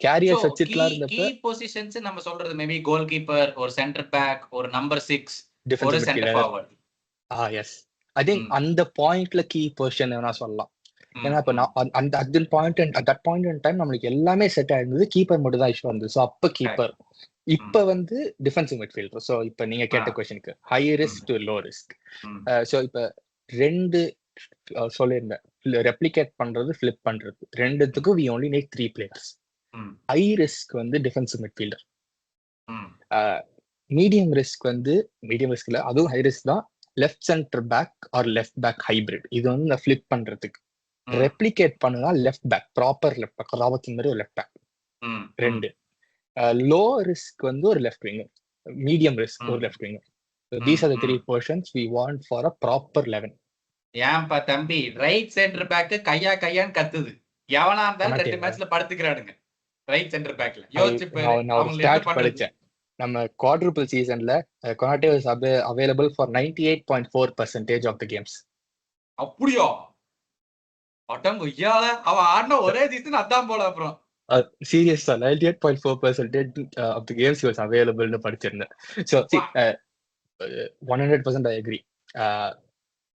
Careers key வச்சிருக்கலாம் இருந்தப்ப positions நம்ம சொல்றது மேபி கோல் கீப்பர், ஒரு சென்டர் பேக், ஒரு நம்பர் 6, ஒரு defensive centre midfielder. Forward. Yes, I think அந்த பாயிண்ட்ல கீ பொசிஷன் வேணா சொல்லலாம். ஏன்னா இப்ப நான் அந்த அட் பாயிண்ட் இன் டைம் நம்மளுக்கு எல்லாமே செட் ஆயிருந்தது, கீப்பர் மட்டும் தான் இஷ்யூ இருந்தது. ஸோ அப்ப கீப்பர். இப்ப வந்து டிஃபென்சிவ் மிட்ஃபீல்டர். ஸோ இப்ப நீங்க கேட்ட கொஸ்டினுக்கு high risk to low risk. So இப்ப ரெண்டு சொல்லியிருந்தேன், ரெப்ளிகேட் பண்றது, ஃபிளிப் பண்றது, ரெண்டுத்துக்கும் we only need 3 players. High risk வந்து டிஃபென்சிவ் மிட்ஃபீல்டர். மீடியம் ரிஸ்க் வந்து மீடியம் ரிஸ்க்ல அதுவும் ஹை ரிஸ்க் தான், left centre back or left back hybrid. இது வந்து நான் ஃபிளிப் பண்றதுக்கு. ரெப்ளிகேட் பண்ணுனா left back, proper left back, ராவத்தின் மாதிரி ஒரு லெஃப்ட் பேக். ரெண்டு லோ ரிஸ்க் வந்து ஒரு லெஃப்ட் விங்கர், மீடியம் ரிஸ்க் ஒரு left winger. These are the 3 positions we want for a proper 11. ஏன்பா தம்பி ரைட் சென்டர் பேக் கையான்னு கத்துது, எவனா இருந்தாலும் 2 மேட்ச்ல படுத்துக்கிறானுங்க ரைட் சென்டர் பேக்ல. யோசிச்சு நான் ஒரு ஸ்டாட் படிச்சேன், நம்ம குவாட்ருபிள் சீசன்ல Konate was available for 98.4% of the games. அப்படியா? அடங்கொய்யால அவன் ஆடின ஒரே சீசன் அதான் போல. அப்புறம் சீரியஸா 98.4% ஆஃப் தி கேம்ஸ் வாஸ் அவைலபிள்னு படிச்சிருந்தேன். So 100% I agree.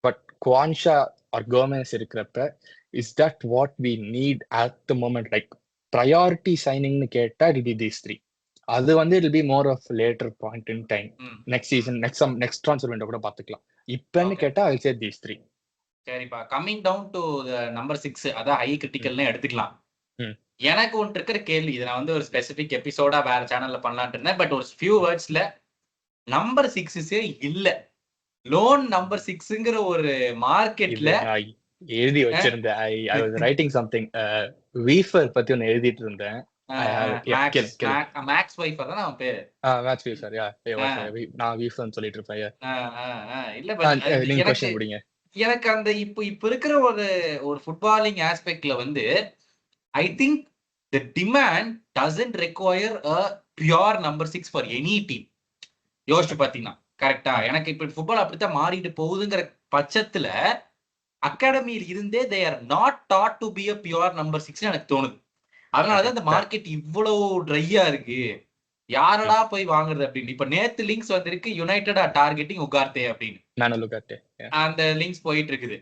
But Quansah or Gomez இருக்கிறப்ப is that what we need at the moment? Like priority சைனிங்னு கேட்டா இட் பி தீஸ் 3. அது வந்து it be more of later point in time, next season, next transfer window கூட பாத்துக்கலாம். இப்பன்னு கேட்டா ஐ சே these 3. சரிப்பா, coming down to number 6, அதான் high கிரிட்டிக்கல்னு எடுத்துக்கலாம். எனக்கு ஒன்று இருக்கிற கேள்வி, இதை நான் வந்து ஒரு ஸ்பெசிபிக் எபிசோடா வேற சேனல்ல பண்ணலான்னு இருந்தேன். பட் ஒரு ஃபியூ வேர்ட்ஸ்ல நம்பர் 6 இல்ல, லோன் நம்பர் 6ங்கிற ஒரு மார்க்கெட்ல எழுதி வச்சிருந்தேன். ஐ வாஸ் ரைட்டிங் சம்திங் வீஃபர் பத்தி ஒன்னு எழுதிட்டு இருந்தேன். மேக்ஸ் வைஃபர் தான் அவன் பேரு. மேக்ஸ் வீஃபர். நான் வீஃபர்னு சொல்லிட்டு இருப்பேன். இல்ல பட் நீங்க क्वेश्चन முடிங்க. எனக்கு அந்த இப்ப இருக்கிற ஒரு ஃபுட்பாலிங் ஆஸ்பெக்ட்ல வந்து I think the demand doesn't require a pure number 6 for any team. யோசிச்சு பாத்தீங்கன்னா கரெக்டா? எனக்கு இப்ப ஃபுட்பால் அப்படித்தான் மாறிட்டு போகுதுங்கிற பட்சத்துல அகாடமியில் இருந்தே they are not taught to be a pure number 6 எனக்கு தோணுது. அதனாலதான் இந்த மார்க்கெட் இவ்வளவு ட்ரையா இருக்கு. யாரடா போய் வாங்குறது அப்படின்னு. இப்ப நேத்து லிங்க்ஸ் வந்திருக்கு, யுனைடெட் டார்கெட்டிங் உகார்த்தே அப்படின்னு அந்த லிங்க்ஸ் போயிட்டு இருக்குது.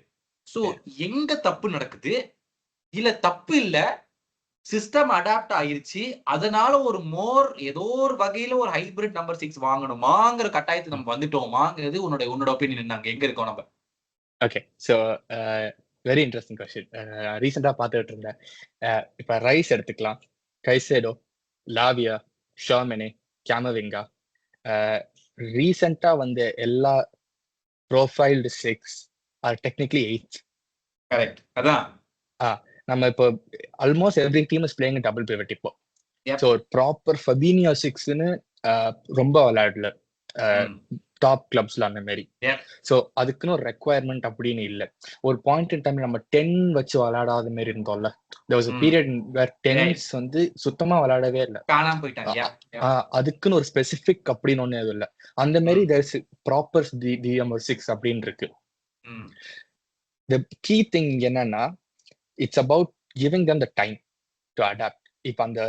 சோ எங்க தப்பு நடக்குது? இல்ல தப்பு இல்ல, சிஸ்டம் அடாப்ட் ஆயிருச்சு, அதனால ஒரு ஏதோ ஒரு வகையில ஒரு ஹைபிரிட் நம்பர் 6 வாங்கணுமாங்கிற கட்டாயத்துக்கு நம்ம வந்துட்டோமாங்கிறது உன்னோட ஒப்பீனியன் என்ன? எங்க இருக்கோம் நம்ம? Okay, so very interesting question. ரீசெண்டாக பார்த்துட்டு இருந்தேன். இப்போ ரைஸ் எடுத்துக்கலாம், கைசேடோ, லாவியா, ஷாமெனே, கேமவிங்கா, ரீசெண்டாக வந்து எல்லா ப்ரோஃபைல்டு 6 ஆர் டெக்னிக்கலி 8. கரெக்ட், அதான். நம்ம இப்போ almost every team is playing double pivot இப்போ. ஸோ ஒரு ப்ராப்பர் ஃபபீனியோ 6ன்னு ரொம்ப விளையாடல டாப் கிளப்ஸ்ல அந்த மாதிரி. ஸோ அதுக்குன்னு ஒரு ரெக்குவயர்மெண்ட் அப்படின்னு இல்லை. ஒரு பாயிண்ட் இன் டைம் நம்ம 10 வச்சு விளையாடாத மாதிரி இருந்தோம்ல. there was a period where 10s வந்து சுத்தமா விளையாடவே இல்லை, அதுக்குன்னு ஒரு ஸ்பெசிபிக் அப்படின்னு ஒண்ணு எதுவும் இல்லை. அந்த மாதிரி there's ப்ராப்பர் தி நம்பர் 6 அப்படின்னு இருக்கு. the key thing என்னன்னா it's about giving them the time to adapt. இப்ப அந்த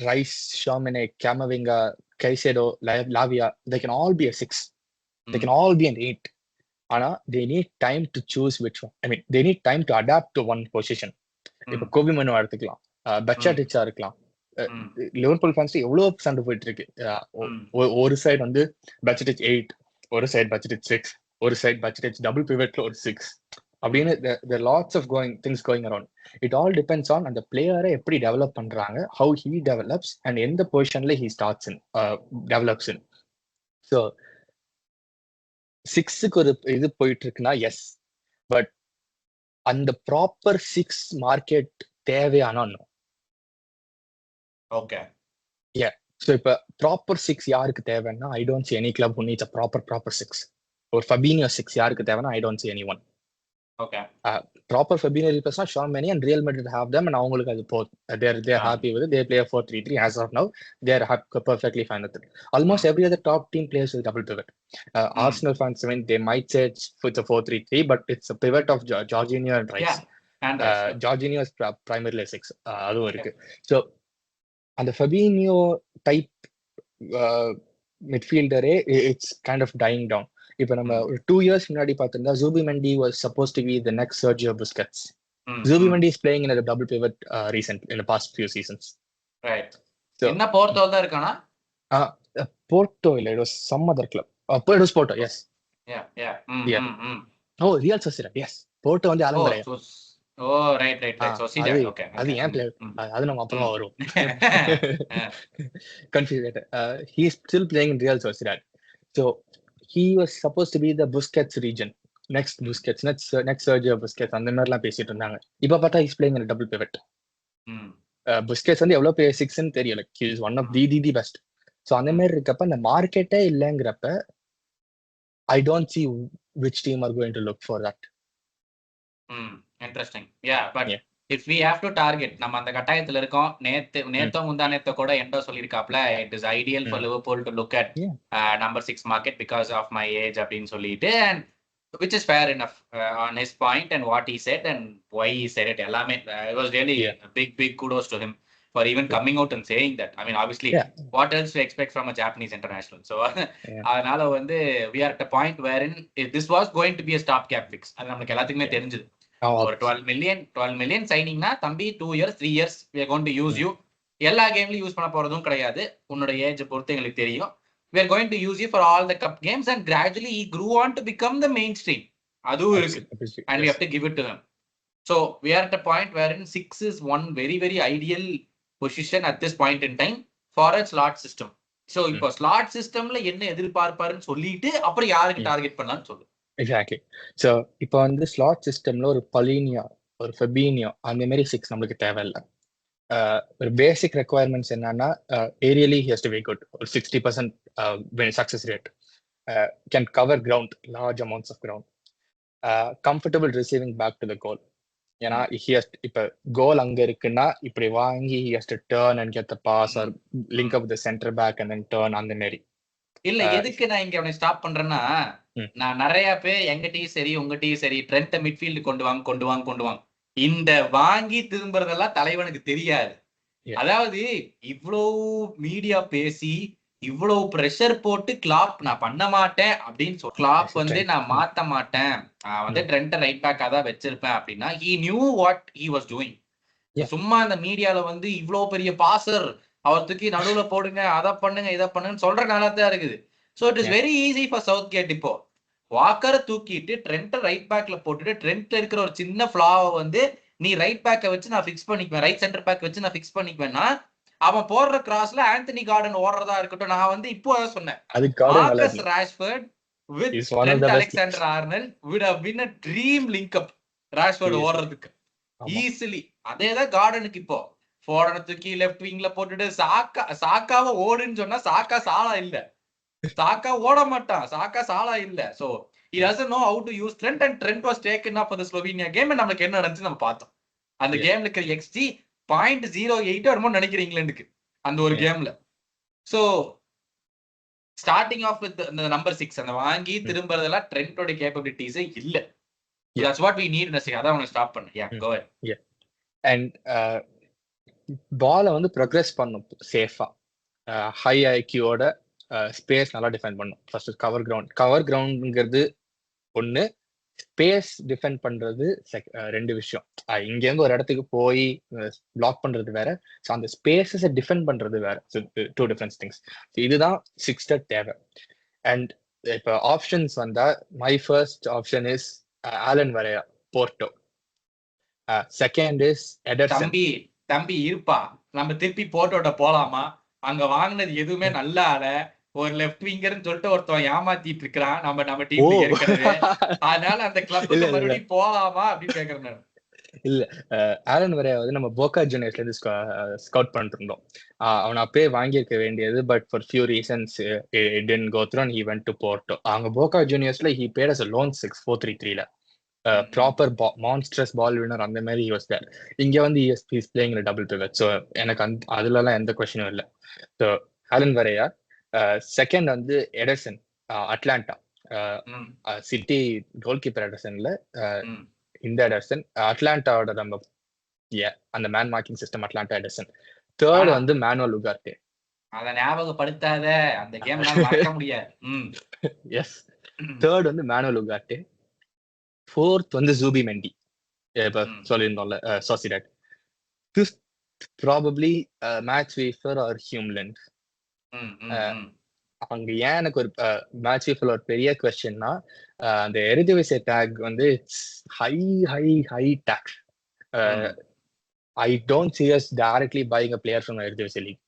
Rice, Tchouameni, Camavinga, Caicedo, Lavia, they can all be a 6, they can all be an 8. ஆனா they need time to choose which one. I mean they need time to adapt to one position. இப்ப கோபி மனு எடுத்துக்கலாம், பச்சாட்டிச்சா இருக்கலாம். Liverpool fans எவ்வளவு சண்டை போயிட்டு இருக்கு. ஒரு சைடு வந்து பச்சாட்டிச் 8, ஒரு சைடு பச்சாட்டிச் 6, ஒரு சைடு பச்சாட்டிச் டபுள் பிவட்ல ஒரு 6 அப்படின்னு there are lots of things going around. It all depends on அந்த பிளேயரை எப்படி டெவலப் பண்றாங்க, how he develops and எந்த பொசிஷன்ல he starts in develops in. So 6க்கு ஒரு இது போயிட்டு இருக்குன்னா எஸ், பட் அந்த ப்ராப்பர் 6 மார்க்கெட் தேவையான. ஓகே, ஸோ இப்போ ப்ராப்பர் 6 யாருக்கு தேவைன்னா I don't see any club who needs a proper 6. ஒரு ஃபபீனியோ 6 யாருக்கு தேவைன்னா I don't see anyone. Okay. Proper Fabinho replacement Sean Manny and Real Madrid have them, and அவங்களுக்கு அது போதும். They're happy with it. They play a 4-3-3 as of now. They're perfectly fine with it. Almost every other top team plays with double pivot. Arsenal fans, I mean, they might say it's a 4-3-3, but it's a pivot of Jorginho and Rice. Yeah. And Jorginho is primarily 6. அதுவும் இருக்கு. So அந்த Fabinho type மிட்ஃபீல்டரே it's kind of dying down. இப்போ நம்ம ஒரு 2 years முன்னாடி பார்த்திருந்தா Zubimendi was supposed to be the next Sergio Busquets. Zubimendi is playing in a double pivot in the past few seasons. Right. So என்ன Porto தான் இருக்கானா? Porto இல்ல, it was some other club. It was Porto, yes. Yeah. Oh, Real Sociedad, yes. Porto வந்து Alan Varela. Right. Sociedad, okay. அது ஏன் player, அது நம்ம அப்புறமா வரும். Confused. He is still playing in Real Sociedad. So he was supposed to be the Busquets region. Next Busquets, next Sergio Busquets, அந்த மாதிரிலாம் பேசிட்டு இருந்தாங்க. இப்போ பார்த்தா he's playing in a double pivot. Busquets வந்து எவ்வளவு பெரிய 6ன்னு தெரியல. He is one of the best. So அந்த மாதிரி இருக்கப்ப அந்த மார்க்கெட்டே இல்லைங்கிறப்ப I don't see which team are going to look for that. Interesting. Yeah, but if we have to target, நம்ம அந்த கட்டாயத்துல இருக்கோம். நேத்தோ முந்தானேத்தோ கூட endo சொல்லியிருக்காப்ல, it is ideal for Liverpool to look at number 6 market because of my age அப்படின்னு சொல்லிட்டு, and which is fair enough on his point and what he said and why he said it. எல்லாமே it was really a big kudos to him for even coming out and saying that. I mean, obviously, what else to expect from a Japanese international? So, அதனால வந்து we are at a point wherein this was going to be a stopgap fix. அது நமக்கு எல்லாத்துக்குமே தெரிஞ்சது. ஒரு 12 million சைனிங்னா தம்பி 2 years 3 years we are going to use you. எல்லா கேம்லயும் use பண்ண போறதும் கிடையாது. உன்னோட ஏஜ் பொறுத்து எங்களுக்கு தெரியும். We are going to use you for all the cup games, and gradually he grew on to become the mainstream. அதுவும் இருக்கு. And we have to give it to him. So, we are at a point wherein 6 is one very, very ideal position at this point in time for a slot system. So, இப்போ slot systemல என்ன எதிர்பார்ப்பாருன்னு சொல்லிட்டு அப்புறம் யாருக்கு target பண்ணலாம்னு சொல்லு. Exactly. So இப்போ வந்து slot சிஸ்டம்ல ஒரு பலினியோ, ஒரு ஃபெபினியோ அந்த மாதிரி 6 நம்மளுக்கு தேவையில்லை. ஒரு பேசிக் ரெக்குவயர்மெண்ட்ஸ் என்னன்னா, aerially he has to be good, ஒரு 60% success rate, can cover ground, large amounts of ground, comfortable receiving back to the goal. ஏன்னா இப்ப கோல் அங்க இருக்குன்னா இப்படி வாங்கி he has to turn and get the pass or link up with the center back and then turn அந்த மாதிரி. இல்ல, எதுக்கு நான் இங்க அவனை ஸ்டாப் பண்றேன்னா, நான் நிறைய பேர் எங்க டீம் சரி உங்க டீம் சரி ட்ரெண்ட் மிட்ஃபீல்டு கொண்டு வாங்க இந்த வாங்கி திரும்புறதெல்லாம் தலைவனுக்கு தெரியாது. அதாவது இவ்வளவு மீடியா பேசி இவ்வளவு பிரஷர் போட்டு கிளாப் நான் பண்ண மாட்டேன் அப்படின்னு சொல்லி, கிளாப் வந்து நான் மாத்த மாட்டேன், நான் வந்து ட்ரெண்ட் ரைட் பேக்கா தான் வச்சிருப்பேன் அப்படின்னா he knew what he was doing. சும்மா அந்த மீடியால வந்து இவ்வளவு பெரிய பாசர் அவருக்கு நடுவுல போடுங்க, அதை பண்ணுங்க இதை பண்ணுங்கன்னு சொல்ற காலத்தான் இருக்குது. So it is very easy for Southgate இப்போ வாக்கரை தூக்கிட்டு ட்ரெண்ட் ரைட் பேக்ல போட்டுட்டு ட்ரெண்ட்ல இருக்கிற ஒரு சின்ன ஃபிளாவை வந்து நீ ரைட் பேக்கை வச்சு நான் ஃபிக்ஸ் பண்ணிக்குவேன், ரைட் சென்டர் பேக் வச்சு நான் ஃபிக்ஸ் பண்ணிக்குவேன்னா அவன் போடுற கிராஸ்ல ஆந்தனி கார்டன் ஓடுறதா இருக்கட்டும். நான் வந்து இப்போ சொன்னேன், Marcus ராஷ்வர்ட் with trend Alexander Arnold would have been a dream link up ராஷ்வர்ட் ஓடுறதுக்கு ஈஸிலி. அதேதான் கார்டனுக்கு இப்போ ஃபோர்டனை தூக்கி லெஃப்ட் விங்ல போட்டுட்டு சாக்காவை ஓடுன்னு சொன்னா சாக்கா சாலா இல்ல, சாக்கா ஓட மாட்டான், சாக்கா சாலா இல்ல. So he doesn't know how to use Trent, and Trent was taken up for the Slovenia game. and நமக்கு என்ன நடந்துச்சு நம்ம பார்த்தோம். அந்த கேம்ல இருக்கிற XG 0.08 வருமோ நினைக்கிறேன் இங்கிலாந்துக்கு அந்த ஒரு கேம்ல. சோ ஸ்டார்டிங் ஆஃப் வித் அந்த நம்பர் 6 அந்த வாங்கி திரும்பறதெல்லாம் ட்ரெண்டோட கேப்பபிலிட்டிஸே இல்ல. That's what we need. அதான் அவனை ஸ்டாப் பண்ணு. Go ahead. And பாலை வந்து ப்ரோக்ரஸ் பண்ணும் சேஃபா, ஹை ஐக்யூவோட, ஸ்பேஸ் நல்லா டிஃபெண்ட் பண்ணும். ஃபர்ஸ்ட் கவர் கிரவுண்ட்ங்கிறது ஒன்று, ஸ்பேஸ் டிஃபெண்ட் பண்றது ரெண்டு விஷயம். இங்கேருந்து ஒரு இடத்துக்கு போய் பிளாக் பண்றது வேற, ஸோ அந்த ஸ்பேஸஸை டிஃபெண்ட் பண்றது வேற. So 2 difference things. இதுதான் 6 தேவை. அண்ட் இப்போ ஆப்ஷன்ஸ் வந்தா my first option is Alan Varela, Porto. Second is Ederson. தம்பி இருப்பா, நம்ம திருப்பி போர்ட்டோட போலாமா? அங்க வாங்கினது எதுவுமே நல்ல ஆள, ஒரு லெஃப்ட் விங்கர்னு சொல்லிட்டு ஒருத்தன் ஏமாத்திட்டு இருக்கிறான் நம்ம டீம்ல இருக்கிறது. அதனால அந்த கிளப்புக்கு மறுபடியும் போலாமா அப்படின்னு கேக்குறேன். இல்ல, ஆலன் வரையா வந்து நம்ம போகா ஜூனியர்ஸ்ல இருந்து ஸ்கவுட் பண்ணிட்டு இருந்தோம். அவனை அப்பயே வாங்கியிருக்க வேண்டியது, but for few reasons it didn't go through and he went to Porto. அவங்க போகா ஜூனியர்ஸ்ல he played as a lone 6 4-3-3ல ப்ராப்பர் மான்ஸ்ட்ரஸ் பால் வினர் அந்த மாதிரி he was there. இங்க வந்து he is playing in a double pivot. So எனக்கு அதுலலாம் எந்த கொஸ்டினும் இல்லை. So Alan Varela. செகண்ட் வந்து Ederson, Atalanta. City goalkeeper எடர்சன்ல இந்த எடர்சன், அட்லாண்டாவோட நம்ம அந்த man marking system Atalanta Ederson. Third வந்து மேனுவல் உகார்டே. அத ஞாபகப்படுத்தாத, அந்த கேம் என்னால மறக்க முடியாது. எஸ், தேர்ட் வந்து மேனுவல் உகார்டே. ஃபோர்த் வந்து ஜூபி மெண்டி, இப்ப சொல்லியிருந்தோம்ல Sociedad. Fifth probably Mats Wieffer or Hjulmand. அங்க ஏன் எனக்கு ஒரு மேட்ச் வீஃபர் ஒரு பெரிய கொஸ்டின்னா, அந்த எரிதிவிசை டேக் வந்து it's high high high take. I don't see us directly buying a player from Eredivisie League.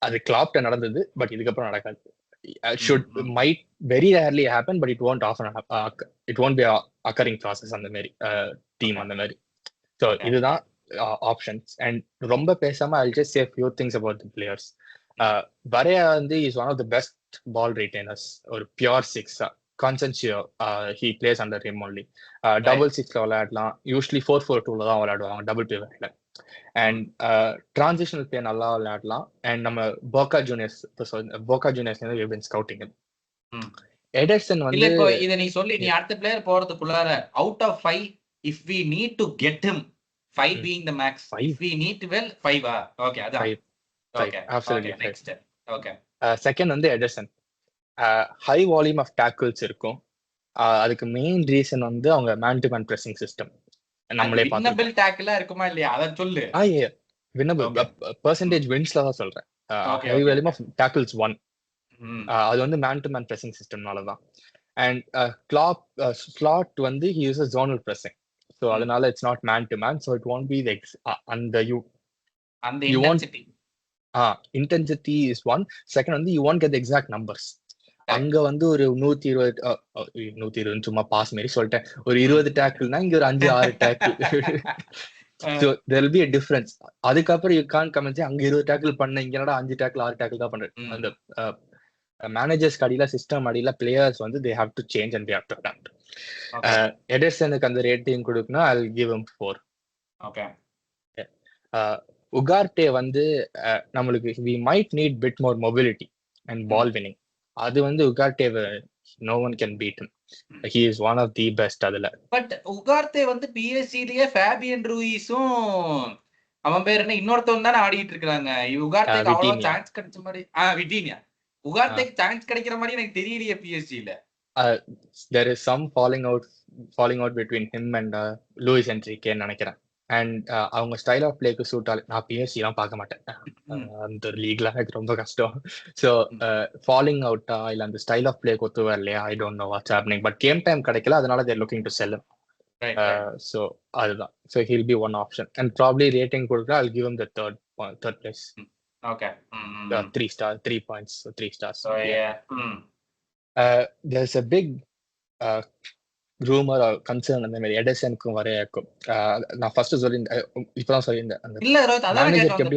அது கிளாப்ட நடந்தது, பட் இதுக்கப்புறம் நடக்காது. Might very rarely happen, but it won't often it won't be a occurring process அந்த மாதிரி team அந்த மாதிரி. So இதுதான் options. And ரொம்ப பேசாம I'll just say a few things about the players. Barea வந்து is one of the best ball retainers, ஒரு pure six. Consencio, he plays under him only. Double sixல விளையாடலாம், யூஸ்வலி 4-4-2ல தான் விளையாடுவாங்க டபுள் பிவட்ல. அண்ட் டிரான்சிஷனல் பிளே நல்லா விளையாடலாம். And நம்ம Boca Juniors we've been scouting him. Ederson வந்து இல்ல, இப்போ இத நீ சொல்லி நீ அடுத்த பிளேயர் போறதுக்குள்ளார out of 5 if we need to get him, 5 being the max, if we need to, well 5 okay அதான் 5. Okay, absolutely. Next, okay. Second வந்து Ederson. High volume of tackles இருக்கும். அதுக்கு மெயின் ரீசன் வந்து அவங்க man to man pressing system. நம்மளே winnable டேக்கிளா இருக்குமா இல்லையா அத சொல்லு. வின்னபிள் பெர்சன்டேஜ் வின்ஸ்ல தான் சொல்றேன். ஹை வால்யூம் ஆஃப் டேக்கிள்ஸ் 1, அது வந்து மேன் டு மேன் பிரசிங் சிஸ்டம்னால தான். அண்ட் ஸ்லாட் வந்து he uses zonal pressing, so அதனால it's not man to man, so it won't be the அந்த intensity is one. Second வந்து you won't get the exact numbers. அங்க வந்து ஒரு 120 சும்மா pass மாதிரி சொல்லிட்டேன், ஒரு 20 டேக்கிள்னா இங்க ஒரு 5-6 tackle. So there will be a difference. அதுக்கப்புறம் you can't come and say அங்க 20 டேக்கிள் பண்ண, இங்க என்னடா 5 டேக்கிள் 6 டேக்கிள் தான் பண்றேன். அந்த மேனேஜர்ஸ் அடியில சிஸ்டம் அடியில பிளேயர்ஸ் வந்து they have to change and they have to adapt. எடர்சனுக்கு அந்த ரேட்டிங் கொடுக்கணும், I'll give him 4. Okay. உகார்டே வந்து நம்மளுக்கு we might need bit more mobility and ball winning. அது வந்து உகார்டே no one can beat him. He is one of the best அதுல. But உகார்டே வந்து பிஎஸ்சிலயே Fabian ரூயிஸும் அவன் பேர் என்ன இன்னொருத்தவன் தானே ஆடிட்டு இருக்காங்க. உகார்டேக்கு அவ்வளவு சான்ஸ் கிடைச்ச மாதிரி விட்டீனியா உகார்டேக்கு சான்ஸ் கிடைக்கிற மாதிரி எனக்கு தெரியலையே பிஎஸ்சில. There is some falling out between him and Luis Enrique நினைக்கிறேன். அண்ட் அவங்க ஸ்டைல் ஆஃப் பிளேக்கு சூட் ஆகல. நான் பிஎஸ்சி எல்லாம் பார்க்க மாட்டேன், அந்த லீக்ல எனக்கு ரொம்ப கஷ்டம். ஸோ ஃபாலிங் அவுட்டா இல்ல அந்த ஸ்டைல் ஆஃப் பிளேக்கு ஒத்து வரலையா, I don't know what's happening. But game time கிடைக்கல, அதனால தேர் லுக்கிங் டு செல். ஸோ அதுதான். So he'll be one option. And probably rating கொடுக்குறா I'll give him the third place. Okay. 3 stars, 3 points, so 3 stars. So there's a big rumour concern அந்த மாதிரி எடர்சனுக்கும் வரைய இருக்கும். நான் first சொல்லியிருந்தேன், இப்பதான் சொல்லியிருந்தேன். இல்ல ரோஹித், அதான் கேட்டேன்.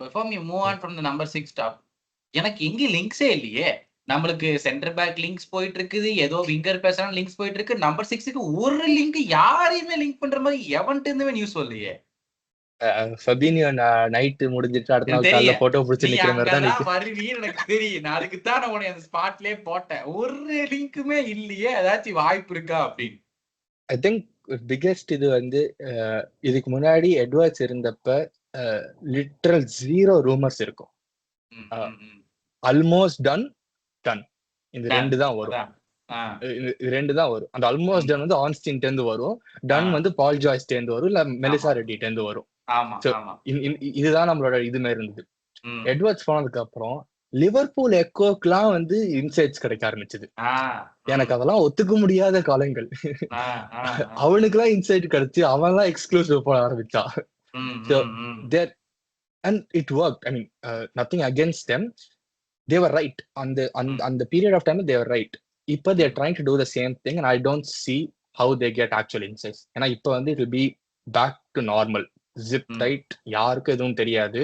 before we move on from the number 6 stuff, எனக்கு எங்க லிங்க்ஸே இல்லையே. நம்மளுக்கு சென்டர் பேக் லிங்க்ஸ் போயிட்டு இருக்குது, ஏதோ விங்கர் பேசலாம் லிங்க்ஸ் போயிட்டு இருக்கு. நம்பர் 6க்கு ஒரு லிங்க் யாரையுமே லிங்க் பண்ற மாதிரி எவன்ட்டு இருந்துமே நியூஸ் வரலையே. ஃபபினியோ நைட் முடிஞ்சிட்டு அடுத்த நாள் காலையில போட்டோ பிடிச்சு நிக்கிற மாதிரி தான் வருவீன்னு எனக்கு தெரியும். நான் அதுக்கு தான் நான் அந்த ஸ்பாட்லயே போட்டேன். ஒரு லிங்க்குமே இல்லையே, ஏதாச்சும் வாய்ப்பு இருக்கா அப்படின்னு. ஐ திங்க் பிகெஸ்ட் இது வந்து இதுக்கு முன்னாடி எட்வர்ட்ஸ் இருந்தப்ப லிட்டரல் 0 ரூமர்ஸ் இருக்கும். ஆல்மோஸ்ட் டன் இந்த 2 தான் வரும். இது 2 தான் வரும். அந்த ஆல்மோஸ்ட் டன் வந்து ஆன்ஸ்டின்ல இருந்து வரும், டன் வந்து பால் ஜாய்ஸ்ல இருந்து வரும், இல்ல மெலிசா ரெட்டில இருந்து வரும். இதுதான் நம்மளோட இது மாதிரி இருந்தது. எட்வர்ட்ஸ் போனதுக்கு அப்புறம் லிவர்பூல் எக்கோக்கெல்லாம் வந்து இன்சைட்ஸ் கிடைக்க ஆரம்பிச்சது. எனக்கு அதெல்லாம் ஒத்துக்க முடியாத காலங்கள். அவனுக்குலாம் இன்சைட் கிடைச்சு அவன்லாம் எக்ஸ்க்ளூசிவ் போட ஆரம்பிச்சா. and it worked. I mean, nothing against them, they were right on the period of time, they were right. இப்ப they are trying to do the same thing and I don't see how they get actual insights. ஏன்னா இப்ப வந்து it will be back to normal, zip tight, யாருக்கும் எதுவும் தெரியாது,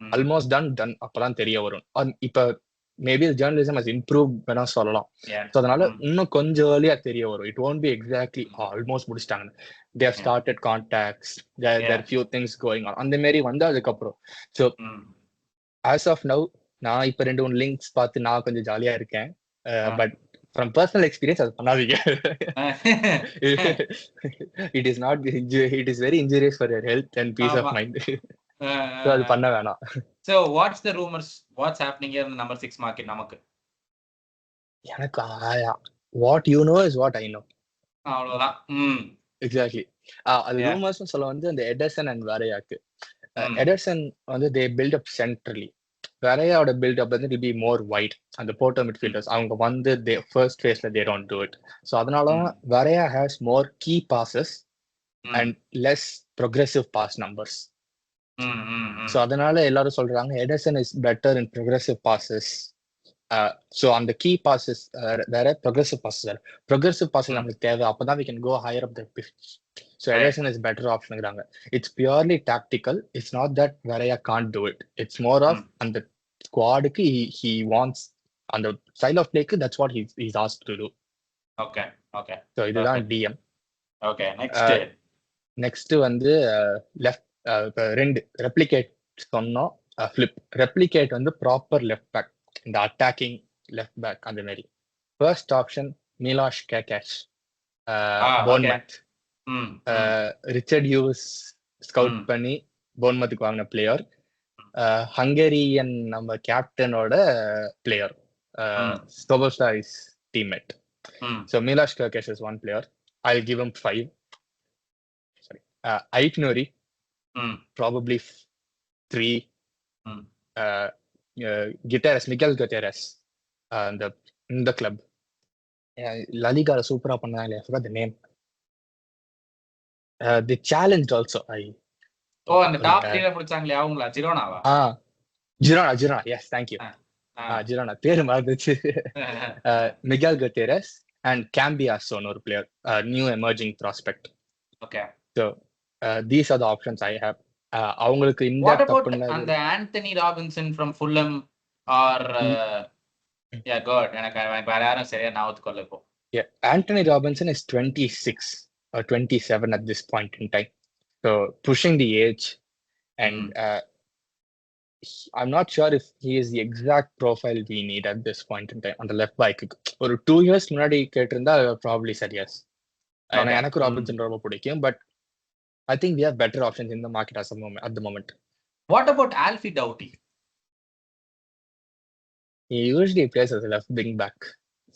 almost done அப்பதான் தெரிய வரும். இப்ப மேபி ஜேர்னலிசம் ஹஸ் இம்ப்ரூவ் வேணா சொல்லலாம். ஸோ அதனால இன்னும் கொஞ்சம் ஏர்லியா தெரிய வரும். It won't be exactly almost முடிச்சிட்டாங்க, they have started contacts, there few things going on அந்த மாதிரி வந்து அதுக்கப்புறம். ஸோ ஆஸ் ஆஃப் நவ் நான் இப்ப 2-3 லிங்க்ஸ் பார்த்து நான் கொஞ்சம் ஜாலியா இருக்கேன். பட் ஃப்ரம் பர்சனல் எக்ஸ்பீரியன்ஸ் அது பண்ணாதீங்க. It is not it is very injurious for your health and peace of mind. So அது பண்ண வேணாம். So what's the rumours, what's happening here in number 6 market? நமக்கு எனக்கு what you know is what I know. அவ்வளவுதான். Exactly. அது rumours சொல்ல வந்து அந்த எடர்சன் அண்ட் வரையாக்கு. எடர்சன் வந்து தே பில்ட் அப் சென்ட்ரலி. வரையாவோட பில்ட் அப் வந்து பி மோர் வைட். அந்த போர்ட்டோ மிட்ஃபீல்டர்ஸ் அவங்க வந்து ஃபர்ஸ்ட் ஃபேஸ்ல they don't do it. So அதனால Varela has more key passes and less progressive pass numbers. So அதனால எல்லாரும் சொல்றாங்க Ederson is better in progressive passes. So அந்த கீ பாசஸ் வேற, ப்ரொக்ரெசிவ் பாசஸ் வேற. ப்ரொக்ரெசிவ் பாசஸ் நம்மளுக்கு தேவை, அப்பதான் we can go higher up the pitch. So Ederson is better option. It's purely tactical. It's not that Varaya can't do it. It's more of on the squad he wants on the style of play. That's what he's asked to do. Okay. So இதுதான் DM. Okay. Next வந்து left ரெண்டு replicate சொன்னோம். Flip replicate வந்து proper left back, இந்த attacking left back அந்த மாதிரி. First option Miloš Kerkez, Bournemouth. Richard Hughes scout பண்ணி போர்ன்மத்துக்கு வாங்கின பிளேயர். ஹங்கேரியன் நம்ம கேப்டனோட player. Szoboszlai is teammate. So Miloš Kerkez is one player. I'll give him 5. Sorry. Aït-Nouri, probably 3. Gutierrez, Miguel Gutierrez, இந்த club லா லிகால சூப்பரா பண்ணாங்க. I forgot the name. They challenged also. அந்த டாப் 3ல முடிச்சாங்களே அவங்களா? ஜிரோனாவா? Girona. Yes, thank you. Girona பேரு மறந்துச்சு. மிகேல் கட்டேரஸ் and Cambiaso ஒரு player, new emerging prospect. Okay. So these are the options I have. அவங்களுக்கு இந்த அந்த Antony Robinson from Fulham or yeah god எனக்கு வேற யாரும் சரியா ஞாபகத்துக்கு வரல இப்போ. Yeah, Anthony Robinson is 26 or 27 at this point in time, so pushing the age, and I'm not sure if he is the exact profile we need at this point in time on the left back. ஒரு 2 years முன்னாடி கேட்டிருந்தா probably said yes. எனக்கு Robinson ரொம்ப பிடிக்கும், but I think we have better options in the market at the moment. What about Alfie Doughty? He usually plays as a left wing back.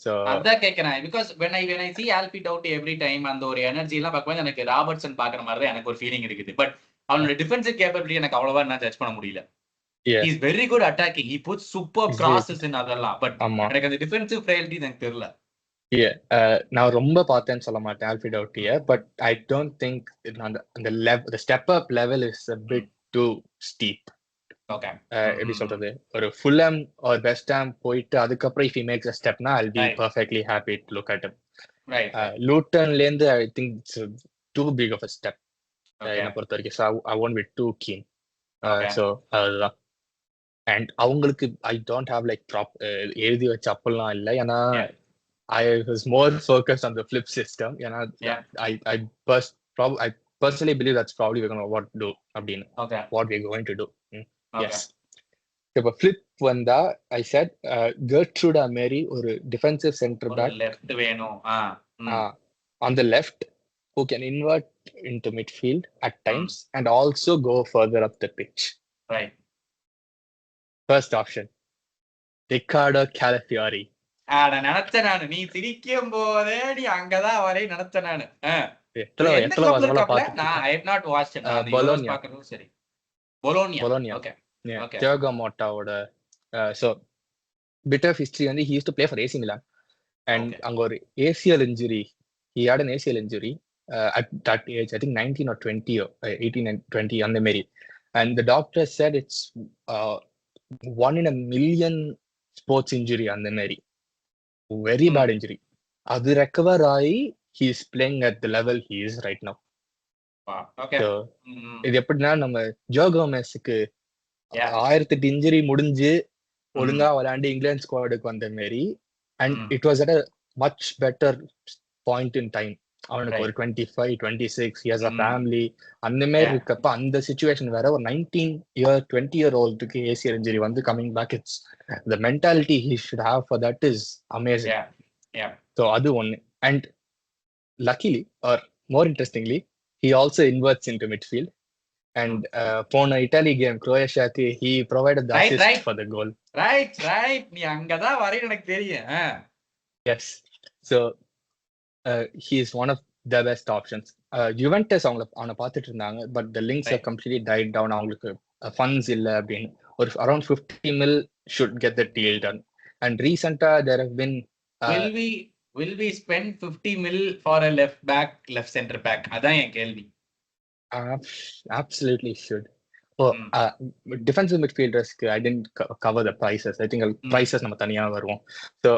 So அதான் கேக்குறேன், because when I see Alfie Doughty every time அந்த ஒரு energy எல்லாம் பார்க்கும்போது எனக்கு Robertson பாக்குற மாதிரி தான் எனக்கு ஒரு ஃபீலிங் இருக்குது. பட் அவனோட டிஃபென்சிவ் கேப்பபிலிட்டி எனக்கு அவ்வளவா நான் ஜட்ஜ் பண்ண முடியல. He is very good attacking. He puts super crosses in அதெல்லாம். பட் எனக்கு அந்த டிஃபென்சிவ் ஃப்ரெயிலிட்டி எனக்கு தெரியல. நான் ரொம்ப பார்த்தேன்னு சொல்ல மாட்டேன் Alfie Doughty, but I don't think the level, the step up level is a bit too steep. Okay. எப்படி சொல்றது, ஒரு Fulham or West Ham போயிட்டு அதுக்கப்புறம் if he makes a step now I'll be perfectly happy to look at him. Right. Lutonல இருந்து I think it's too big of a step என்ன பொறுத்த வரைக்கும். So I won't be too keen. So அதுதான். And அவங்களுக்கு I don't have like எழுதி வச்ச அப்பெல்லாம் இல்லை, ஏன்னா I was more focused on the flip system. I personally believe that's probably we're going to what to do. What we're going to do. Yes. இப்போ flip வந்தா I said Gertrude Mary ஒரு defensive center back left வேணும். On the left who can invert into midfield at times and also go further up the pitch. Right. First option Riccardo Calafiori. நினைச்சேன் நானு, நீ சிரிக்கும் போதே நீ அங்கதான் வரை நினைச்சேன் நானு. Thiago Mottaவோட so bit of history வந்து he used to play for AC Milan and அங்க ஒரு ACL injury, he had an ACL injury at that age, I think 19 or 20 or 18 and 20 அந்த மாதிரி, and the doctor said it's 1 in a million sports injury அந்த மாதிரி, very bad injury. அது recover ஆகி he is playing at the level he is right now. So இது எப்படின்னா நம்ம Joe கோமெஸ்க்கு 1008 injury முடிஞ்சு ஒழுங்கா விளையாண்டு இங்கிலாந்து ஸ்குவாடுக்கு வந்த மாதிரி, and it was at a much better point in time. அவனுக்கு ஒரு 25, 26, he has a family, அந்த மாதிரி இருக்கப்ப அந்த சிச்சுவேஷன் வேற, ஒரு 20-year-old ACL injury வந்து coming back, it's the mentality he should have for that is amazing. So அது ஒன்று. And luckily or more interestingly, he also inverts into midfield. And போன இட்டாலி கேம் குரோயேஷியாக்கு he provided the assist for the goal. Right. நீ அங்கதான் வரையும் எனக்கு தெரியும். Yes. So he is one of the best options. Juventus அவனை பார்த்துட்டு இருந்தாங்க, but the links have completely died down. அவங்களுக்கு funds இல்ல அப்படின்னு. ஒரு around 50 mil should get the deal done. And recently there have been will we spend 50 mil for a left center back? அதான் என் கேள்வி. Absolutely should. Defensive midfielders I didn't cover the prices. I think prices நம்ம தனியா வருவோம். So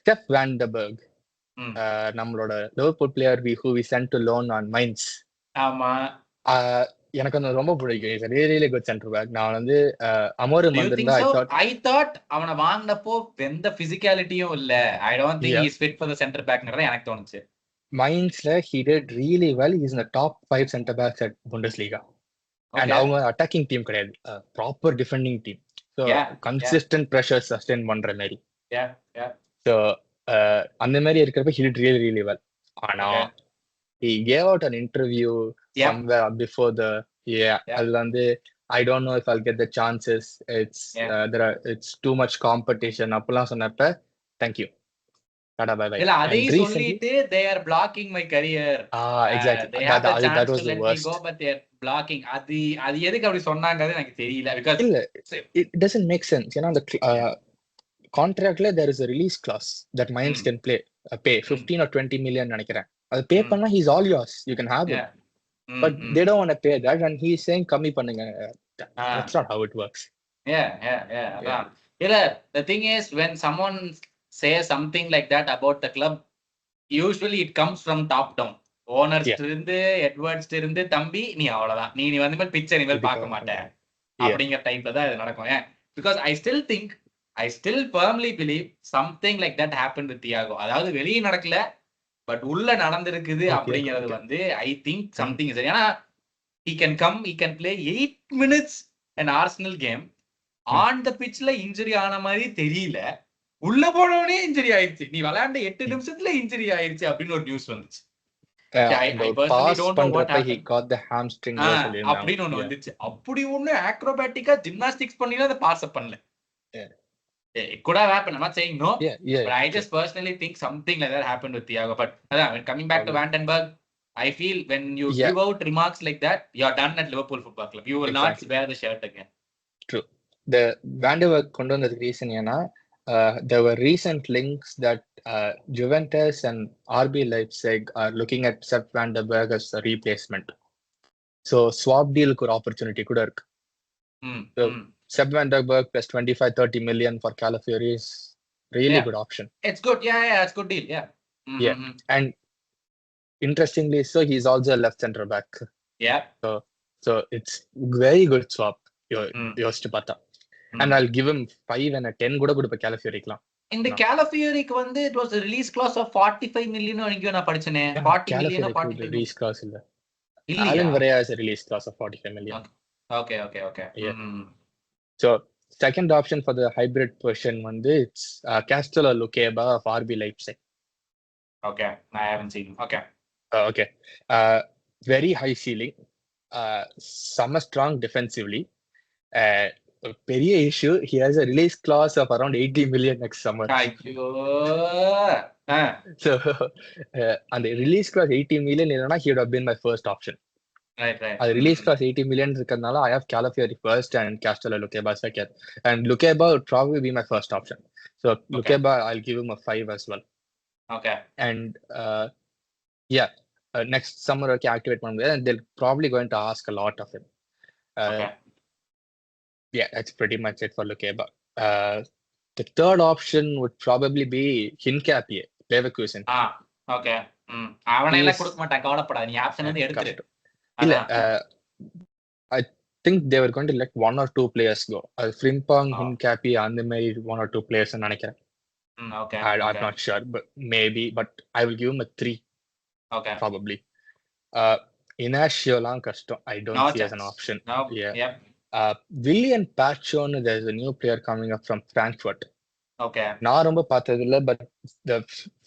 Stef van der Berg, நம்மளோட Liverpool player who we sent to loan on Mainz. ஆமா, எனக்கு அது ரொம்ப பிடிக்கும். Is really good center back. நான் வந்து அமோரும் வந்திருந்தா I thought அவனை வாங்கினப்போ எந்த பிசிக்காலிட்டியும் இல்ல. I don't think he is fit for the center backங்கறத எனக்கு தோணுச்சு. Mainzல he did really well. He is in the top 5 center backs at Bundesliga. And அவங்க attacking team கிடையாது, proper defending team. So consistent pressure sustain பண்ற மாதிரி. So அந்த மாதிரி இருக்கிறப்ப he did really well. ஆனா he gave out an interview somewhere before the அது வந்து I don't know if I'll get the chances. It's too much competition அப்பலாம் சொன்னப்ப thank you. இல்ல அதை சொல்லிட்டு they are blocking my career. Exactly. That was the worst. Go, but they are blocking. அது எதுக்கு அப்படி சொன்னாங்கன்னு எனக்கு தெரியல. Because it doesn't make sense. You know, the contractல there is a release clause that Mainz can pay 15 or 20 million நினைக்கிறேன். அது பே பண்ணா he's all yours. You can have it. But they don't want to pay that, and he's saying கம்மி பண்ணுங்க. That's not how it works. Yeah. The thing is, when someone say something like that about the club, usually it comes from top down. Owners இருந்து Edwards இருந்து தம்பி நீ அவ்வளவுதான், நீ வந்து மேல் பிக்சர் இனிமேல் பார்க்க மாட்டேன் அப்படிங்கிற டைப்ல தான் இது நடக்கும். Because I still firmly believe something like that happened with Thiago. அதாவது வெளியே நடக்கல, பட் உள்ள நடந்திருக்குது அப்படிங்கிறது வந்து I think something is. ஏன்னா he can play 8 minutes an Arsenal game on the pitchல இன்ஜுரி ஆன மாதிரி தெரியல, உள்ள போனவனே இன்ஜுரி ஆயிடுச்சு, நீ விளையாண்ட 8 நிமிஷத்துல இன்ஜுரி ஆயிடுச்சு அப்படின்னு ஒரு நியூஸ் வந்துச்சு. அப்படின்னு ஒண்ணு வந்துச்சு. அப்படி ஒண்ணு ஆக்ரோபாட்டிக்கா ஜிம்னாஸ்டிக்ஸ் பண்ணி அதை பாஸ் அப் பண்ணல. It could have happened. I'm not saying no, but I just personally think something like that happened with Thiago. But coming back to Van den Berg, I feel when you give out remarks like that, you're done at Liverpool Football Club. You will not wear the shirt again. True. The Van den Berg கொண்டு வந்ததுக்கு reason ஏன்னா there were recent links that Juventus and RB Leipzig are looking at Sepp van der Berg as a replacement. So swap deal க்கு ஒரு opportunity கூட இருக்கு. Sepp van der Berg plus 25-30 million for Calafiori is really good option. It's good. Yeah, it's good deal. Yeah. And interestingly, so he's also a left center back. So it's very good swap. யோசிச்சு பார்த்தா. And I'll give him 5 and a 10 கூட கொடுப்பேன் Calafiori-க்குலாம். இந்த Calafiori-க்கு வந்து it was a release clause of 45 million எங்கயோ நான் படிச்சேனே. 40 million 45 release clause இல்ல. Alan Varela has a release clause of 45 million. Okay. So second option for the hybrid version வந்து it's Castello Lukeba of RB Leipzig. Okay, I haven't seen. Okay. Very high ceiling. Some strong defensively. பெரிய issue, he has a release clause of around 80 million next summer. So and the release clause 80 million இல்லனா he would have been my first option. Right. அது release clause 80 million இருக்கறனால I have Calafiori first and Castello Lukeba second. And Lukeba would probably be my first option. So Lukeba I'll give him a 5 as well. Okay. And next summer activate பண்ணும்போது and they're probably going to ask a lot of him. Yeah, that's pretty much it for Lukeba. The third option would probably be Hincapie, Leverkusen. Okay. அவனை எல்லாம் கொடுக்க மாட்டாங்க, கவலைப்படாத, நீ option வந்து எடுத்துரு. இல்ல, I think they were going to let 1 or 2 players go. Frimpong, Hincapie, அந்த மாதிரி 1 or 2 players நினைக்கிறேன். Okay. I'm not sure, but maybe. But I will give him a 3. Okay. Probably. Inacio-லாம் கஷ்டம். I don't see as an option. Yeah. Willian Pachon, there's a new player coming up from Frankfurt. Okay. நான் ரொம்ப பார்த்தது இல்ல, but the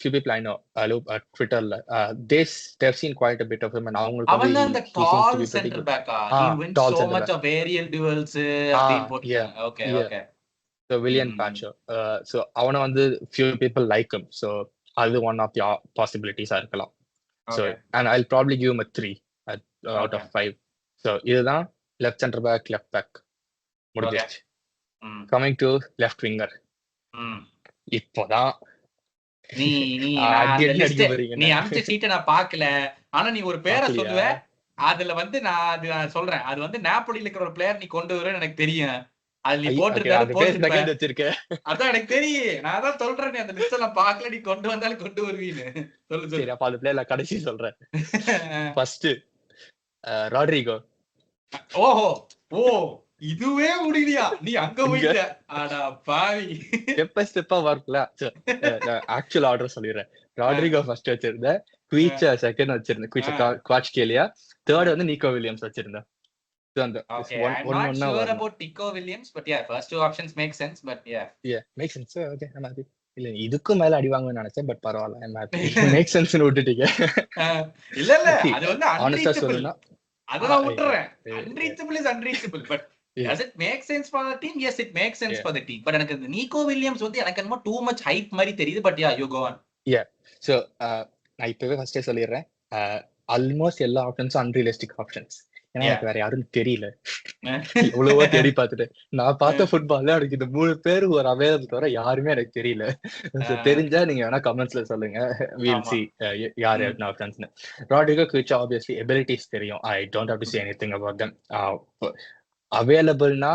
few people I know ட்விட்டர்ல they've seen quite a bit of him, and அவங்களுக்கு அவன் தான் வந்து அந்த he seems to tall be pretty centre good. பேக்கா, he wins Tall so center much back. of aerial duels அப்படின்னு போட்டுட்டாங்க. Okay Yeah. Okay So William Pacho. So அவனை வந்து few people like him. So அது one of the possibilities இருக்கலாம். So and I'll probably give him a 3 out of 5. So இதுதான் left center back, left back முடிஞ்சிருச்சு. Coming to left winger. இப்போதான் நீ அமிச்ச சீட்டை நான் பாக்கல, ஆனா நீ ஒரு பேரை சொல்லுவ, அதுல வந்து நான் சொல்றேன், அது வந்து நாப்போலில இருக்கிற ஒரு பிளேயர் நீ கொண்டு வருவேன்னு எனக்கு தெரியும். அது நீ போட்டிருக்க, அதான் எனக்கு தெரியும். நான் அதான் சொல்றேன், நீ அந்த லிஸ்ட் எல்லாம் பாக்கல, நீ கொண்டு வந்தாலும் கொண்டு வருவீன்னு சொல்லு. சரி, அப்ப அந்த பிளேயர்ல கடைசி சொல்றேன். First Rodrigo. ஓஹோ, ஓ இதுவே முடியலையா? நீ அங்க போயிட்ட. அடா பாவி. ஸ்டெப்பா வரல. ஆக்சுவல் ஆர்டர் சொல்லிடுறேன். ராட்ரிகோ ஃபர்ஸ்ட் வச்சிருந்தேன், குயிச்சா செகண்ட் வச்சிருந்தேன், குயிச்சா குவாட்ச்கேலியா, தேர்ட் வந்து நிக்கோ வில்லியம்ஸ் வச்சிருந்தேன். Okay, I'm not sure about Nico Williams, but yeah, first two options make sense, but yeah, makes sense. Okay, I'm happy. இல்ல இதுக்கு மேல அடி வாங்குவேன்னு நினைச்சேன், பட் பரவாயில்ல, I'm happy. Make sense னு விட்டுட்டீங்க. இல்ல அது வந்து unreachable. அதெல்லாம் விட்டுறேன். Unreachable is unreachable, but does it make sense for the team? Yes, it makes sense for the team. But எனக்கு இந்த Nico Williams வந்து எனக்கு என்னமோ too much hype மாதிரி தெரியுது, but yeah, you go on. Yeah. So நான் இப்பவே ஃபர்ஸ்டே சொல்லிடுறேன், ஆல்மோஸ்ட் எல்லா ஆப்ஷன்ஸும் அன்ரியலிஸ்டிக் ஆப்ஷன்ஸ். ஏன்னா எனக்கு வேற யாரும் தெரியல. எவ்வளவோ தேடி பார்த்துட்டு நான் பார்த்த ஃபுட்பால்ல எனக்கு இந்த 3 பேர் ஒரு அவைலபிள் தவிர யாருமே எனக்கு தெரியல. தெரிஞ்சா நீங்க வேணா கமெண்ட்ஸ்ல சொல்லுங்க, we'll see யார் யாருன்னா ஆப்ஷன்ஸ்னு. ராட்ரிகோ, குயிச்சா ஆப்வியஸ்லி எபிலிட்டிஸ் தெரியும், I don't have to say anything about them. அவைலபிள்னா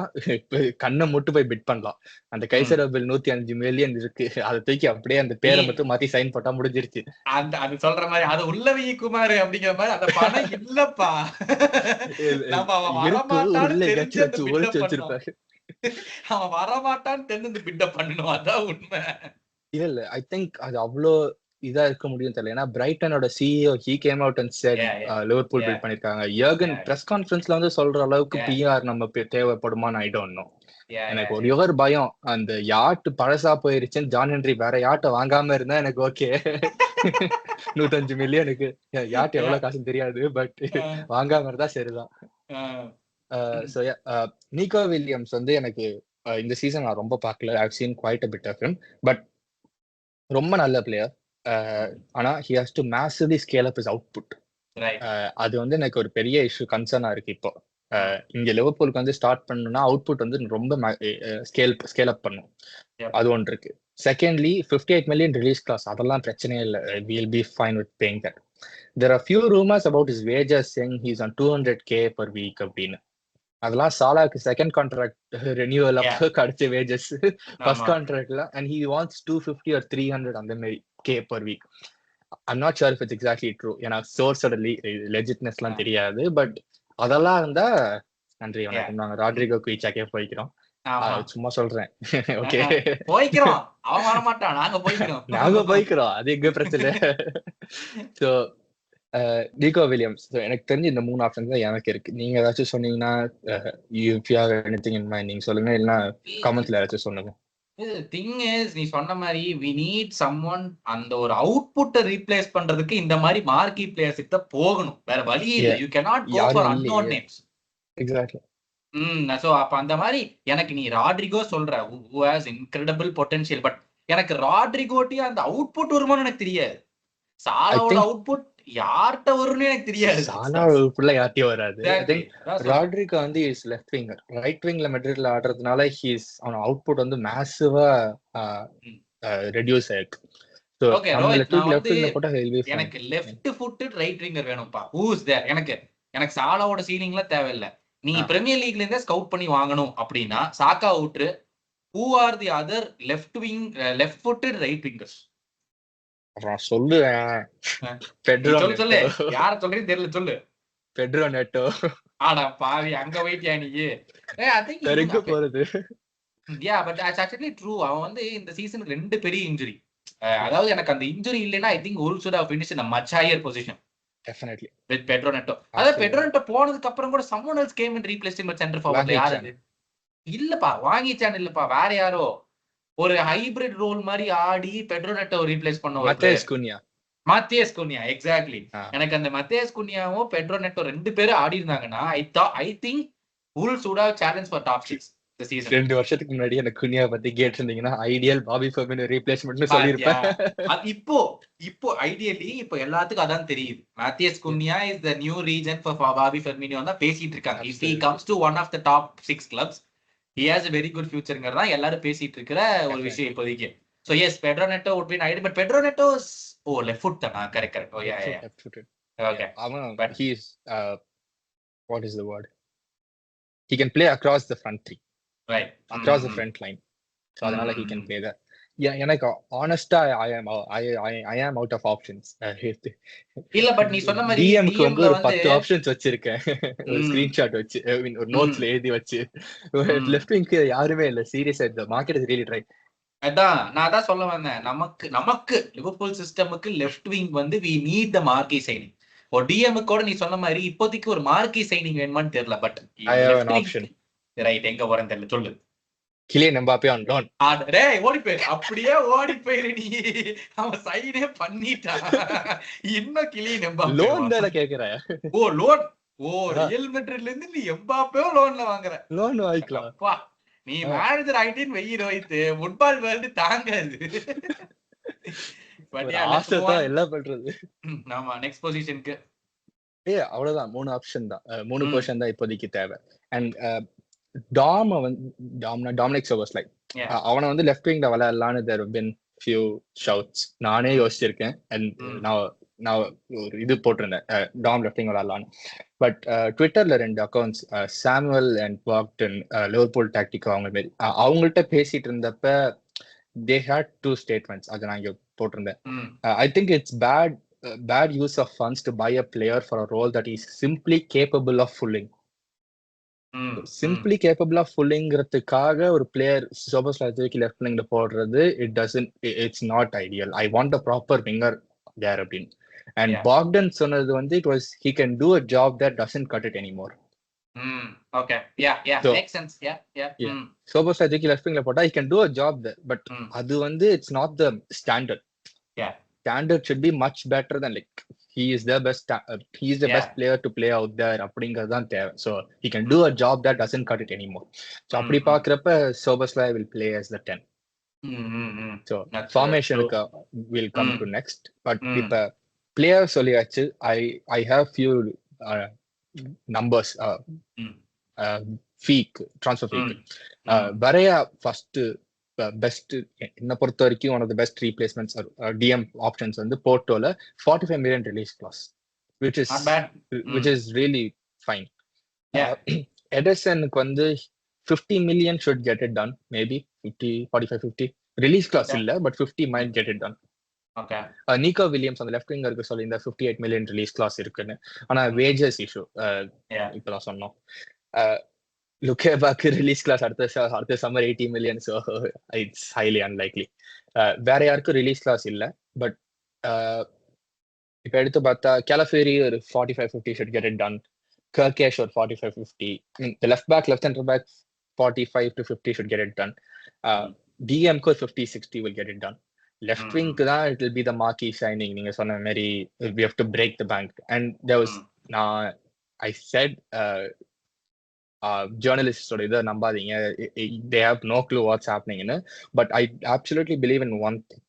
கண்ணை மட்டும் போய் பிட் பண்ணலாம். அந்த கைசரபிள் 105 மில்லியன் இருக்கு, அதை தூக்கி அப்படியே அந்த பேரை மட்டும் மாத்தி சைன் போட்டா முடிஞ்சிருச்சு. அது சொல்ற மாதிரி அது உள்ளவி குமார் அப்படிங்கிற மாதிரி அந்த பணம் இல்லப்பா. ஒழிச்சு வச்சிருப்பாரு. அவன் வரமாட்டான்னு தெரிஞ்சு பிட்ட பண்ணணும், அதான் உண்மை. இல்ல ஐ திங்க் அது அவ்வளோ இதா இருக்க முடியும் தெரியல. ஏன்னா பிரைட்டனோட CEO he came out and said Liverpool build பண்ணிருக்காங்க. யர்கன் பிரஸ் கான்ஃபரன்ஸ்ல வந்து சொல்ற அளவுக்கு பிஆர் நம்ம தேவைப்படுமான்னு ஐ டோன்ட் நோ. எனக்கு ஒரு பயம், அந்த யாட்டு பழசா போயிருச்சுன்னு ஜான் ஹென்ரி வேற யாட்டை வாங்காம இருந்தா எனக்கு ஓகே. 105 மில்லியனுக்கு யாட்டு எவ்வளவு காசுன்னு தெரியாது, பட் வாங்காம இருந்தா சரிதான். நிக்கோ வில்லியம்ஸ் வந்து எனக்கு இந்த சீசன் நான் ரொம்ப பார்க்கல. I've seen quite a bit of him, but ரொம்ப நல்ல பிளேயர். ஆனா he has to massively scale up his output. அது வந்து எனக்கு ஒரு பெரிய இஷ்யூ, கன்சர்னா இருக்கு இப்போ. இங்க லிவர்பூலுக்கு வந்து ஸ்டார்ட் பண்ணணும்னா அவுட்புட் வந்து ரொம்ப ஸ்கேல் அப் பண்ணும், அது ஒன்று இருக்கு. செகண்ட்லி 58 மில்லியன் ரிலீஸ் கிளாஸ், அதெல்லாம் பிரச்சனையே இல்லை, we'll be fine with paying that. There are few rumors about his wages saying he's on 200k per week அப்படின்னு. அதெல்லாம் சாலாக்கு செகண்ட் கான்ட்ராக்ட் ரெனியூவல் அப்போ கிடைச்ச வேஜஸ், ஃபர்ஸ்ட் கான்ட்ராக்ட்ல, அண்ட் he wants 250 or 300 அந்த மாதிரி K per week. I'm not sure if it's exactly true, ஏன்னா சோர்ஸோட லெஜிட்னஸ்லாம் தெரியாது, but அதெல்லாம் இருந்தா நன்றி வணக்கம், நாங்க ராட்ரிகோ குயிச்சாக்கே போய்க்கிறோம். சும்மா சொல்றேன். ஓகே போய்க்கிறோம், அவன் வர மாட்டான், நாங்க போய்க்கிறோம், அது எங்க பிரச்சனை. சோ நிக்கோ வில்லியம்ஸ், எனக்கு தெரிஞ்சு இந்த 3 ஆப்ஷன்ஸ் தான் எனக்கு இருக்கு. நீங்க ஏதாச்சும் சொன்னீங்கன்னா if you have anything in mind நீங்க சொல்லுங்க, இல்ல கமெண்ட்ஸ்ல ஏதாச்சும் சொல்லுங்க. திங் இஸ், நீ சொன்ன மாதிரி we need someone அந்த ஒரு அவுட்புட்டை ரீப்ளேஸ் பண்றதுக்கு இந்த மாதிரி மார்க்கி பிளேயர்ஸ் கிட்ட போகணும், வேற வழி இல்ல. you cannot go for unknown names. Exactly. So அப்ப அந்த மாதிரி எனக்கு நீ ராட்ரிகோ சொல்ற, who has incredible potential, but எனக்கு ராட்ரிகோட்டி அந்த அவுட்புட் வருமானு எனக்கு தெரியாது. சாலாவோட அவுட்புட் யார்கிட்ட வரும்னு எனக்கு தெரியாது. சாலாவுக்குள்ள யார்ட்டையும் வராது. ஐ திங்க் ராட்ரிகோ வந்து இஸ் லெஃப்ட் விங்கர், ரைட் விங்ல மெட்ரிட்ல ஆடுறதுனால அவன் அவுட்புட் வந்து மேசிவா ரெடியூஸ் ஆயிருக்கு. சோ எனக்கு லெஃப்ட் ஃபுட்டட் ரைட் விங்கர் வேணும்பா. Who is there? எனக்கு சாலாவோட சீலிங்ல தேவையில்லை. நீ பிரீமியர் லீக்ல இருந்தே ஸ்கவுட் பண்ணி வாங்கணும் அப்படின்னா சாக்கா விட்டுரு. Who are the other left wing left footed right wingers? சொல்லுவேன், சொல்லு, யார சொல்றேன்னு தெரியல, சொல்லு. பெட்ரோ நெட்டோ. ஆடா பாவி, அங்க வெயிட்டியா நீ? போறது. யா, பட் இட்ஸ் ஆக்சுவலி ட்ரூ. அவன் வந்து இந்த சீசனுக்கு 2 பெரிய இன்ஜுரி. அதாவது எனக்கு அந்த இன்ஜுரி இல்லைன்னா I think Wolves would have finished in a much higher position. Definitely. With Pedro Neto. அதாவது பெட்ரோ நெட்டோ போனதுக்கு அப்புறம் கூட someone else came and replaced him at center forward. யாரு? இல்லப்பா, வாங்கிச்சான் இல்லப்பா, வேற யாரோ. ஒரு ஹைபிரிட் ரோல் மாதிரி ஆடி பெட்ரோ நெட்டோ ரீப்ளேஸ் பண்ண மாத்தியஸ் குன்யா எக்ஸாக்ட்லி. எனக்கு அந்த மத்தியஸ் குன்யாவும் பெட்ரோ நெட்டோ 2 பேரும் ஆடி இருந்தாங்கன்னா I think Wolves would have challenged for top 6 the season. 2 வருஷத்துக்கு முன்னாடி எனக்கு குன்யா பத்தி கேட்டிருந்தீங்கன்னா ஐடியல் பாபி ஃபெர்மினோ ரீப்ளேஸ்மென்ட்னு சொல்லிருப்பேன். இப்போ ஐடியலி இப்போ எல்லாத்துக்கும் அதான் தெரியுது. Matheus Cunha is the new region for Bobby Firmino தான் பேசிட்டு இருக்காங்க. If he comes to one of the top 6 clubs, he has a very good futureங்கறதா எல்லாரும் பேசிட்டு இருக்கிற ஒரு விஷயம் இப்போதைக்கு. So yes, Pedro Neto would be an idea, but Pedro Neto is left foot தானா? Correct. Oh yeah. Left footed. Okay. But he is what is the word? He can play across the front three. Right. Across the front line. So அதனால he can play that. எனக்கு honestly I am out of options. இல்ல but நீ சொன்ன மாதிரி DM க்கு வந்து ஒரு 10 options வச்சிருக்கேன். ஒரு ஸ்கிரீன்ஷாட் வச்சு ஒரு நோட்ஸ்ல எழுதி வச்சு. லெஃப்ட் விங்க்கு யாருமே இல்ல. சீரியஸா the market is really dry. அதான் நான் சொல்ல வந்தேன். நமக்கு லிவர்பூல் சிஸ்டமுக்கு லெஃப்ட் விங் வந்து we need the marquee signing. ஒரு டிஎம் கூட நீ சொன்ன மாதிரி இப்போதைக்கு ஒரு மார்க்கி சைனிங் வேணுமான்னு தெரியல. But I have an option. Right, எங்க போறேன்னு தெரியல, சொல்லு. Kylian Mbappe on loan. டேய் ஓடி போயிரு, அப்படியே ஓடி போயிரு. நீ அவன் சைனே பண்ணிட்டான். இன்னும் கிலியன் எம்பாப்பே லோன் தான கேக்குற? லோன். ரியல் மெட்ரிட்ல இருந்து நீ எம்பாப்பே லோன்ல வாங்குற. லோன் வாங்கிக்கலாம். அப்பா நீ மேனேஜர் ஆயிட்டேன்னு வெயி ரோஹித், ஃபுட்பால் வேர்ல்ட் தாங்காது. எல்லாம் பண்றது. ஆமா, நெக்ஸ்ட் பொசிஷனுக்கு அவ்வளவுதான். 3 ஆப்ஷன் தான், 3 பொசிஷன் தான் இப்போதைக்கு தேவை. அண்ட் டாமினிக் சோபோஸ்லை அவனை வந்து லெஃப்ட் விங்ல விளையாடலான்னு தேர் பின் ஃபியூ ஷவுட்ஸ். நானே யோசிச்சிருக்கேன். அண்ட் நான் ஒரு இது போட்டிருந்தேன் டாம் லெஃப்ட் விங் விளையாடலான்னு. பட் ட்விட்டர்ல 2 அக்கௌண்ட்ஸ் சாமுவல் அண்ட் வாக்டன் லிவர்பூல் டாக்டிக் அவங்கள்ட்ட பேசிட்டு இருந்தப்ப they had 2 statements. அதை நான் இங்க போட்டிருந்தேன். I think it's bad use of funds to buy a player for a role that is simply capable of fulling. Simply capable of fullingறதுக்காக ஒரு player சோபோஸ்லை தூக்கி லெஃப்ட் விங்ல போடுறது it's not ideal. I want a proper winger there அப்படின்னு. And Bogdan சொன்னது வந்து it was he can do a job that doesn't cut it anymore. Okay. Yeah. So, makes sense. Yeah. Szoboszlai தூக்கி left விங்ல போட்டா he can do a job there, but அது வந்து it's not the standard. Yeah. Standard should be much better than like he is the best best player to play out there அப்படிங்கிறது தான் தேவை. So he can do a job that doesn't cut it anymore. So அப்படி பாக்குறப்ப Szoboszlai will play as the 10. So formation will come to next. But இப்ப player சொல்லியாச்சு. I have few numbers transfer fee. Varaya first best என்ன பொறுத்த வரைக்கும் one of the best replacements DM options வந்து போர்ட்டோல 45 million release clause, which is really fine. Edersonக்கு வந்து 50 million should get it done, maybe 50 release clause இல்ல, but 50 might get it done. Okay. Nico Williams அந்த left விங்கருக்கு சொல்லி இந்த 58 million release clause இருக்குன்னு. ஆனா wages issue இப்பதான் சொன்னோம். லுக்கேபாக்கு ரிலீஸ் கிளாஸ் அடுத்த summer 80 million, so it's highly unlikely. வேற யாருக்கும் ரிலீஸ் கிளாஸ் இல்ல. பட் இப்ப எடுத்து பார்த்தா கேலஃபேரி ஒரு 45-50 should get it done. Kirkesh ஒரு 45-50. The left back, left center back 45-50 should get it done. DM க்கு 50-60 will get it done. Left wing தான் it will be the marquee signing. நீங்க சொன்ன மாதிரி we have to break the bank. And there was I said journalists ஓட இதை நம்பாதீங்க, they have no clue what's happening in it. But I absolutely believe in one thing.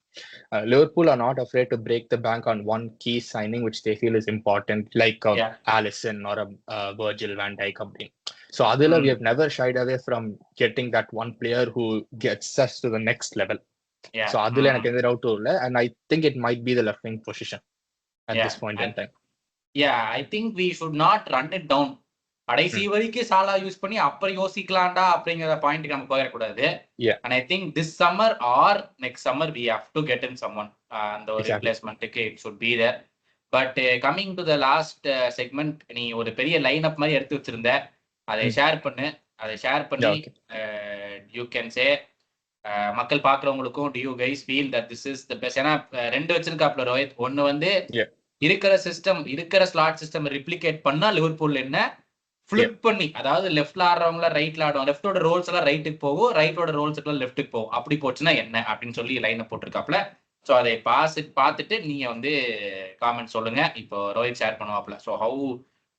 Liverpool are not afraid to break the bank on one key signing which they feel is important, like Alisson or a Virgil van Dijk. So adula we have never shied away from getting that one player who gets us to the next level. So adula எனக்கு எந்த டவுட்டும் இல்ல. And I think it might be the left wing position at this point in time. I think we should not run it down. கடைசி வரைக்கும் சாலா use பண்ணி அப்புறம் யோசிக்கலாம்டா அப்படிங்கிற பாயிண்ட்க்கு நம்ம போயிடக்கூடாது. And I think this summer or next summer we have to get in someone. அந்த ஒரு ரிப்ளேஸ்மெண்ட்டுக்கு it should be there. But coming to the last segment, நீ ஒரு பெரிய லைன் அப் மாதிரி எடுத்து வச்சிருந்த, அதை ஷேர் பண்ணி you can say மக்கள் பாக்குறவங்களுக்கும் do you guys feel that this is the best? ஏன்னா 2 வச்சிருக்காப்ல ரோஹித். ஒன்னு வந்து இருக்கிற ஸ்லாட் சிஸ்டம் ரிப்ளிகேட் பண்ணா லிவர்பூல் என்ன, ஃபிளிப் பண்ணி, அதாவது லெஃப்ட்ல ஆடுறவங்கள ரைட்ல ஆடுவாங்க, லெஃப்டோட ரோல்ஸ் எல்லாம் ரைட்டுக்கு போகும், ரைட்டோட ரோல்ஸ் எல்லாம் லெஃப்ட்டுக்கு போகும். அப்படி போச்சுன்னா என்ன அப்படின்னு சொல்லி லைனை போட்டிருக்காப்ல. ஸோ அதை பார்த்துட்டு நீங்க வந்து காமெண்ட் சொல்லுங்க. இப்போ ரோஹித் ஷேர் பண்ணுவாப்ல. So how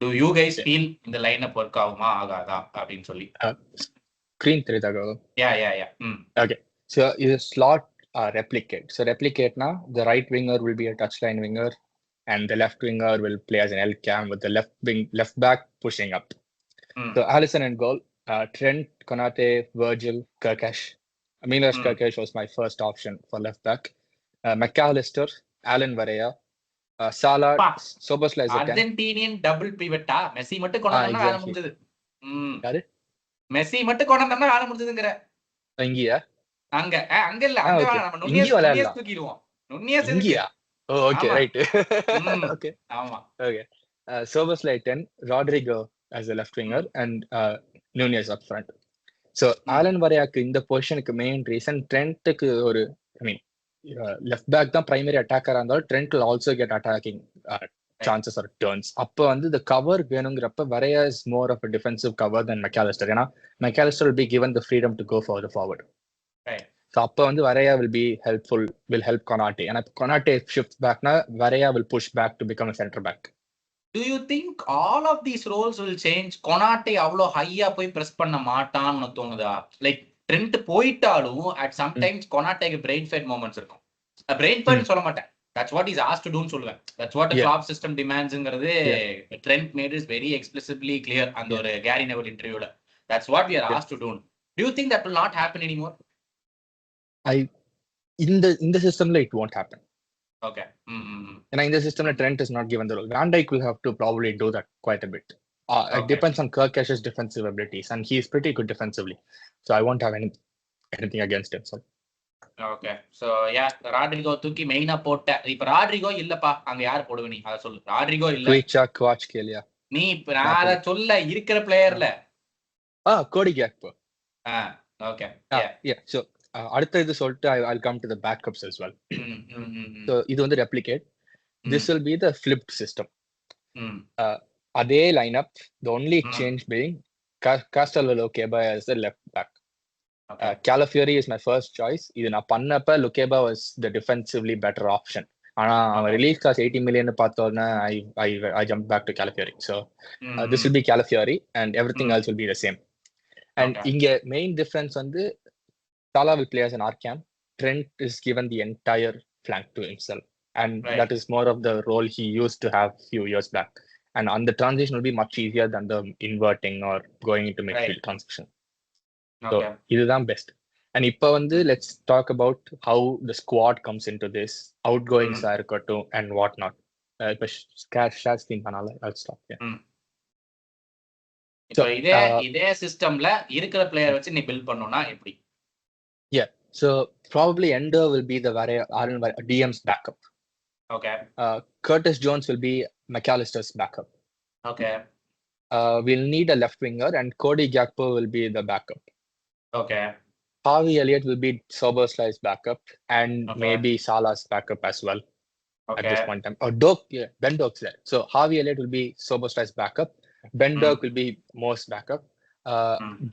do you guys feel இந்த லைன் அப் ஒர்க் ஆகுமா ஆகாதா அப்படின்னு சொல்லி. ஸ்கிரீன் தெரியுதா? யா. ஓகே. ஸோ இது slot replicate. So replicate na the right winger will be a touchline winger and the left winger will play as an L cam with the left back pushing up. So Alisson and goal, Trent, Konate, Virgil, Kirkesh. Milos Kirkesh was my first option for left back. McAllister, Alan Varela, Salah, Szoboszlai as a 10. Argentinian double pivot ah Messi மட்டும் கொண்டு வந்தா வேலை முடிஞ்சது. யாரு? Messi மட்டும் கொண்டு வந்தா வேலை முடிஞ்சதுங்கற. இங்கயா? அங்க இல்ல, அங்க நம்ம நுண்ணியஸ் தூக்கிடுவோம். நுண்ணியஸ் இங்கயா? Okay right. ஓகே ஆமா. Okay. Szoboszlai 10, Rodrigo as a left winger and Nunez up front. So Alan Varela இந்த பொசிஷனுக்கு மெயின் ரீசன் ட்ரெண்ட்க்கு ஒரு லெஃப்ட் பேக் தான் பிரைமரி அட்டாக்கரா இருந்தாலும் trend will also get attacking chances or turns. அப்போ வந்து the cover வேணுங்கிறப்ப Varela is more of a defensive cover than McAllister. ஏன்னா McAllister will be given the freedom to go further forward. So அப்போ வந்து Varela will help Konate. And if Konate shifts back na Varela will push back to become a center back. Do you think all of these roles will change? Konate அவ்வளோ ஹையா போய் press பண்ண மாட்டான்னு தோணுதா? Like trend போயிட்டாலும் at sometimes Konateக்கு brain fade moments இருக்கும். brain fade சொல்ல மாட்டேன். That's what he's asked to do ன்னு சொல்லுவேன். That's what the Klopp system demandsங்கிறது Trent made it very explicitly clear அந்த ஒரு Gary Neville interviewல. That's what we are asked to do. Do you think that will not happen anymore? In the system it won't happen. Okay. And in the system Trent is not given the role. Van Dijk will have to probably do that quite a bit. It depends on Kirkesh's defensive abilities and he is pretty good defensively. So I won't have anything against him. So okay. So yeah, Rodrigo தூக்கி மெயினா போட்ட. இப்ப Rodrigo இல்லப்பா, அங்க யார் போடுவ நீ? அத சொல்லு. Rodrigo இல்ல. Kvaratskhelia. நீ நான் சொல்ல இருக்கிற பிளேயர்ல. Cody Gakpo. Okay. Yeah. So அடுத்த இது சொல்லிட்டு I'll come to the backups as well. So இது வந்து replicate. This will be the flipped system. அதே lineup, the only change being Castello Lukeba as the left back. Calafiori is my first choice. இது நான் பண்ணப்ப Lukeba was the defensively better option. ஆனா அவன் release cost 80 million பார்த்தோன்னா I jumped back to Calafiori. So this will be Calafiori and everything else will be the same. And இங்க main difference வந்து Salah will play as an R-cam. Trent is given the entire flank to himself. And that is more of the role he used to have few years back. And on the transition will be much easier than the inverting or going into midfield transition. So, this is the best. And இப்போ வந்து let's talk about how the squad comes into this, outgoings இருக்கட்டும் and what not. இப்போ ஷாஸ் theme பண்ணால I'll stop. So இதே சிஸ்டம்ல இருக்கிற player வச்சு நீ build பண்ணனும்னா எப்படி? Yeah, so probably Endo will be the DM's backup. Okay. Curtis Jones will be McAllister's backup. Okay. We'll need a left winger and Cody Gakpo will be the backup. Okay. Harvey Elliott will be Szoboszlai's backup and maybe Salah's backup as well at this point in time. Or Ben Doak's there. So Harvey Elliott will be Szoboszlai's backup. Ben Doak will be Moore's backup.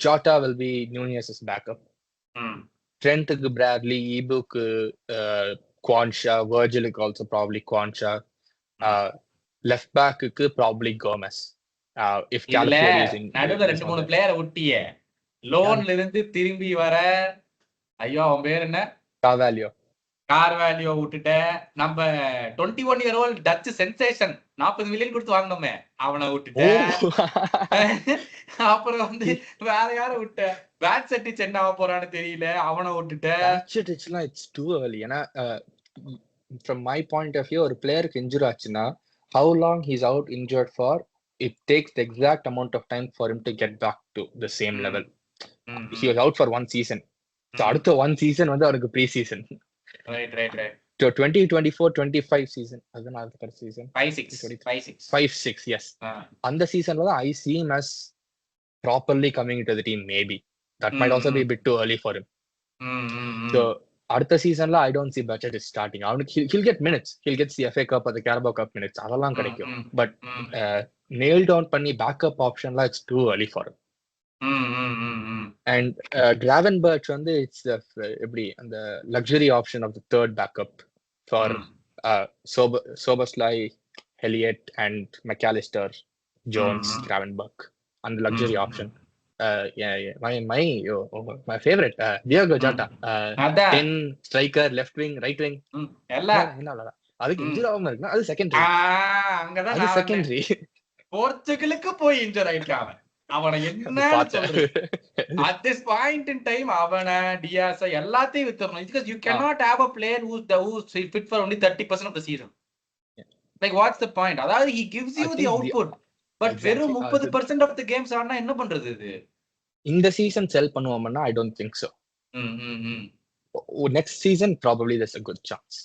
Jota will be Nunez's backup. Trentக்கு Bradley, Ibuக்கு Quansha, Virgilக்கு also probably Quansha. Left backக்கு probably Gomez. If Calafiori is in. நடுவுல 2-3 பிளேயரை விட்டியே. லோன்ல இருந்து திரும்பி வர ஐயோ அவன் பேர் என்ன? கார்வாலியோ விட்டுட்ட. நம்ம 21-year-old டச் சென்சேஷன் 40 மில்லியன் கொடுத்து வாங்கினோமே அவனை விட்டுட்ட. அப்புறம் வந்து வேற யார விட்ட? பேட் செட்டிச் என்ன ஆக போறான்னு தெரியல, அவனை விட்டுட்ட. It's too early. ஏன்னா from my point of view ஒரு பிளேயருக்கு இன்ஜூரி ஆச்சுன்னா how long he's out injured for, it takes the exact amount of time for him to get back to the same level. He was out for one season. So அடுத்த one season வந்து அவருக்கு pre season. Right. So 2024-25 season. அதுதான் அடுத்த season. 5-6 yes. அந்த சீசன்ல தான் I see him as properly coming into the team maybe. That might also be a bit too early for him. So அடுத்த சீசன்ல I don't see Budget is starting. he'll get minutes. He'll get the FA Cup or the Carabao Cup minutes. அதெல்லாம் கிடைக்கும். But nail down பண்ணி backup ஆப்ஷன்லாம் it's too early for him. And Gravenberch வந்து it's எப்படி அந்த luxury option of the third backup for Soberslai, Elliott and McAllister, Jones, Gravenberch. And luxury option. My favorite, Diogo Jota. 10 striker, left wing, right wing. அதுக்கு injure ஆகாம இருக்குன்னா அது secondary. அங்கதான் அது secondary. போர்ச்சுகலுக்கு போய் இன்ஜூர் ஆயிட்டான். அவனை என்ன சொல்றது? At this point in time அவன டியாஸ் எல்லாத்தையும் வித்துறணும். Because you cannot have a player who's fit for only 30% of the season. Like what's the point? அதாவது he gives you the output. But வெறும் 30% of the games ஆனா என்ன பண்றது இது? இந்த season செல் பண்ணுவோம்னா I don't think so. Next season probably there's a good chance.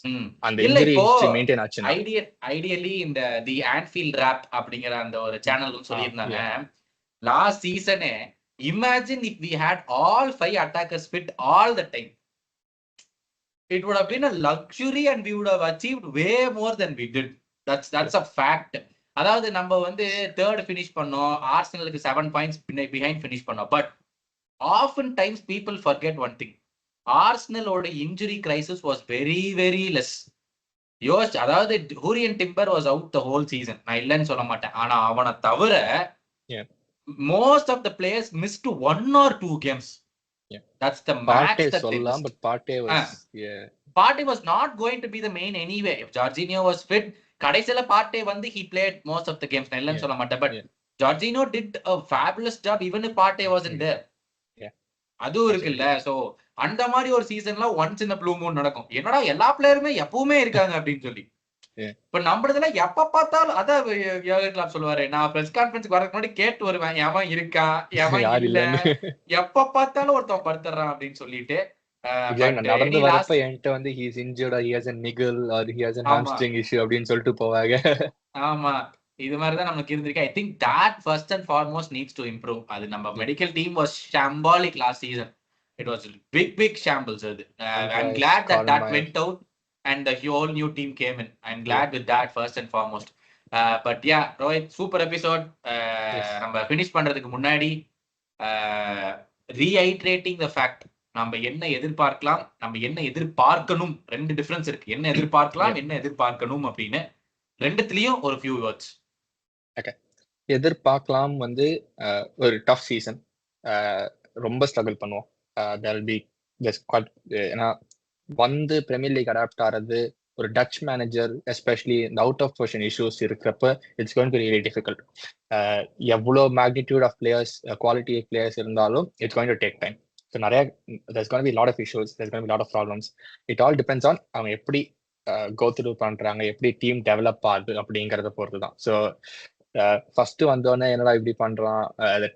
And the injury history maintain ஆச்சுனா ideally இந்த the Anfield Rap அப்படிங்கற அந்த ஒரு சேனலும் சொல்லிருந்தாங்க. Last season imagine if we had all 5 attackers fit all the time. It would have been a luxury and we would have achieved way more than we did. That's a fact. அதாவது நம்ம வந்து third finish பண்ணோம், ஆர்சனலுக்கு 7 points behind finish பண்ணோம். But often times people forget one thing. ஆர்சனலோட injury crisis was very very less. அதாவது Jurrien Timber was out the whole season, நான் இல்லைன்னு சொல்ல மாட்டேன். ஆனா அவனை தவிர most of the players missed 1 or 2 games. That's the max that they missed. But Partey was not going to be the main anyway. If Jorginho was fit, கடைசில Partey வந்து he played most of the games, நான் இல்லைன்னு சொல்ல மாட்டேன். But Jorginho did a fabulous job even if Partey wasn't there. அதுவும் இருக்குல்ல. So அந்த மாதிரி ஒரு சீசன்ல ஒன்ஸ் இன் ப்ளூ மூன் நடக்கும். என்னடா எல்லா பிளேயருமே எப்பவுமே இருக்காங்க அப்படின்னு சொல்லி. இப்ப நம்மளதுல எப்ப பார்த்தாலும் அதான் யோகன் கிளாப் சொல்லுவாரு, நான் பிரஸ் கான்ஃபரன்ஸ்க்கு வரதுக்கு முன்னாடி கேட்டு வருவேன், எவன் இருக்கா எவன் இல்ல, எப்ப பார்த்தாலும் ஒருத்தன் படுத்துறான் அப்படின்னு சொல்லிட்டு. நடந்து வரப்ப என்கிட்ட வந்து he is injured or he has a niggle or he has a hamstring issue அப்படின்னு சொல்லிட்டு போவாங்க. ஆமா, இது மாதிரிதான் நமக்கு இருந்திருக்கு. I think that first and foremost needs to improve. அது நம்ம medical team was shambolic last season. It was big shambles. I'm glad that went out and the whole new team came in. I'm glad with that first and foremost. But yeah, Rohit, super episode. நம்ம finish பண்றதுக்கு முன்னாடி reiterating the fact, நம்ம என்ன எதிர்பார்க்கலாம், நம்ம என்ன எதிர்பார்க்கணும், ரெண்டு difference இருக்கு. என்ன எதிர்பார்க்கலாம், என்ன எதிர்பார்க்கணும் அப்படின்னு ரெண்டுத்துலயும் ஒரு few words. Okay, எதிர்பார்க்கலாம் வந்து ஒரு டஃப் சீசன், ரொம்ப ஸ்ட்ரகிள் பண்ணுவோம். there'll be this quite ஏன்னா வந்து பிரீமியர் லீக் அடாப்ட் ஆறது ஒரு டச் மேனேஜர் எஸ்பெஷலி இந்த அவுட் ஆஃப் பொசிஷன் இஷ்யூஸ் இருக்கிறப்ப it's going to be really difficult. எவ்வளோ magnitude of players, quality players இருந்தாலும் it's going to take time. So நிறைய there's going to be lot of issues, there's going to be lot of problems. It all depends on அவங்க எப்படி go through பண்றாங்க, எப்படி team develop ஆகுது அப்படிங்கறத பொறுத்து தான். ஸோ ஃபர்ஸ்ட் வந்தோடனே என்னடா இப்படி பண்றான்,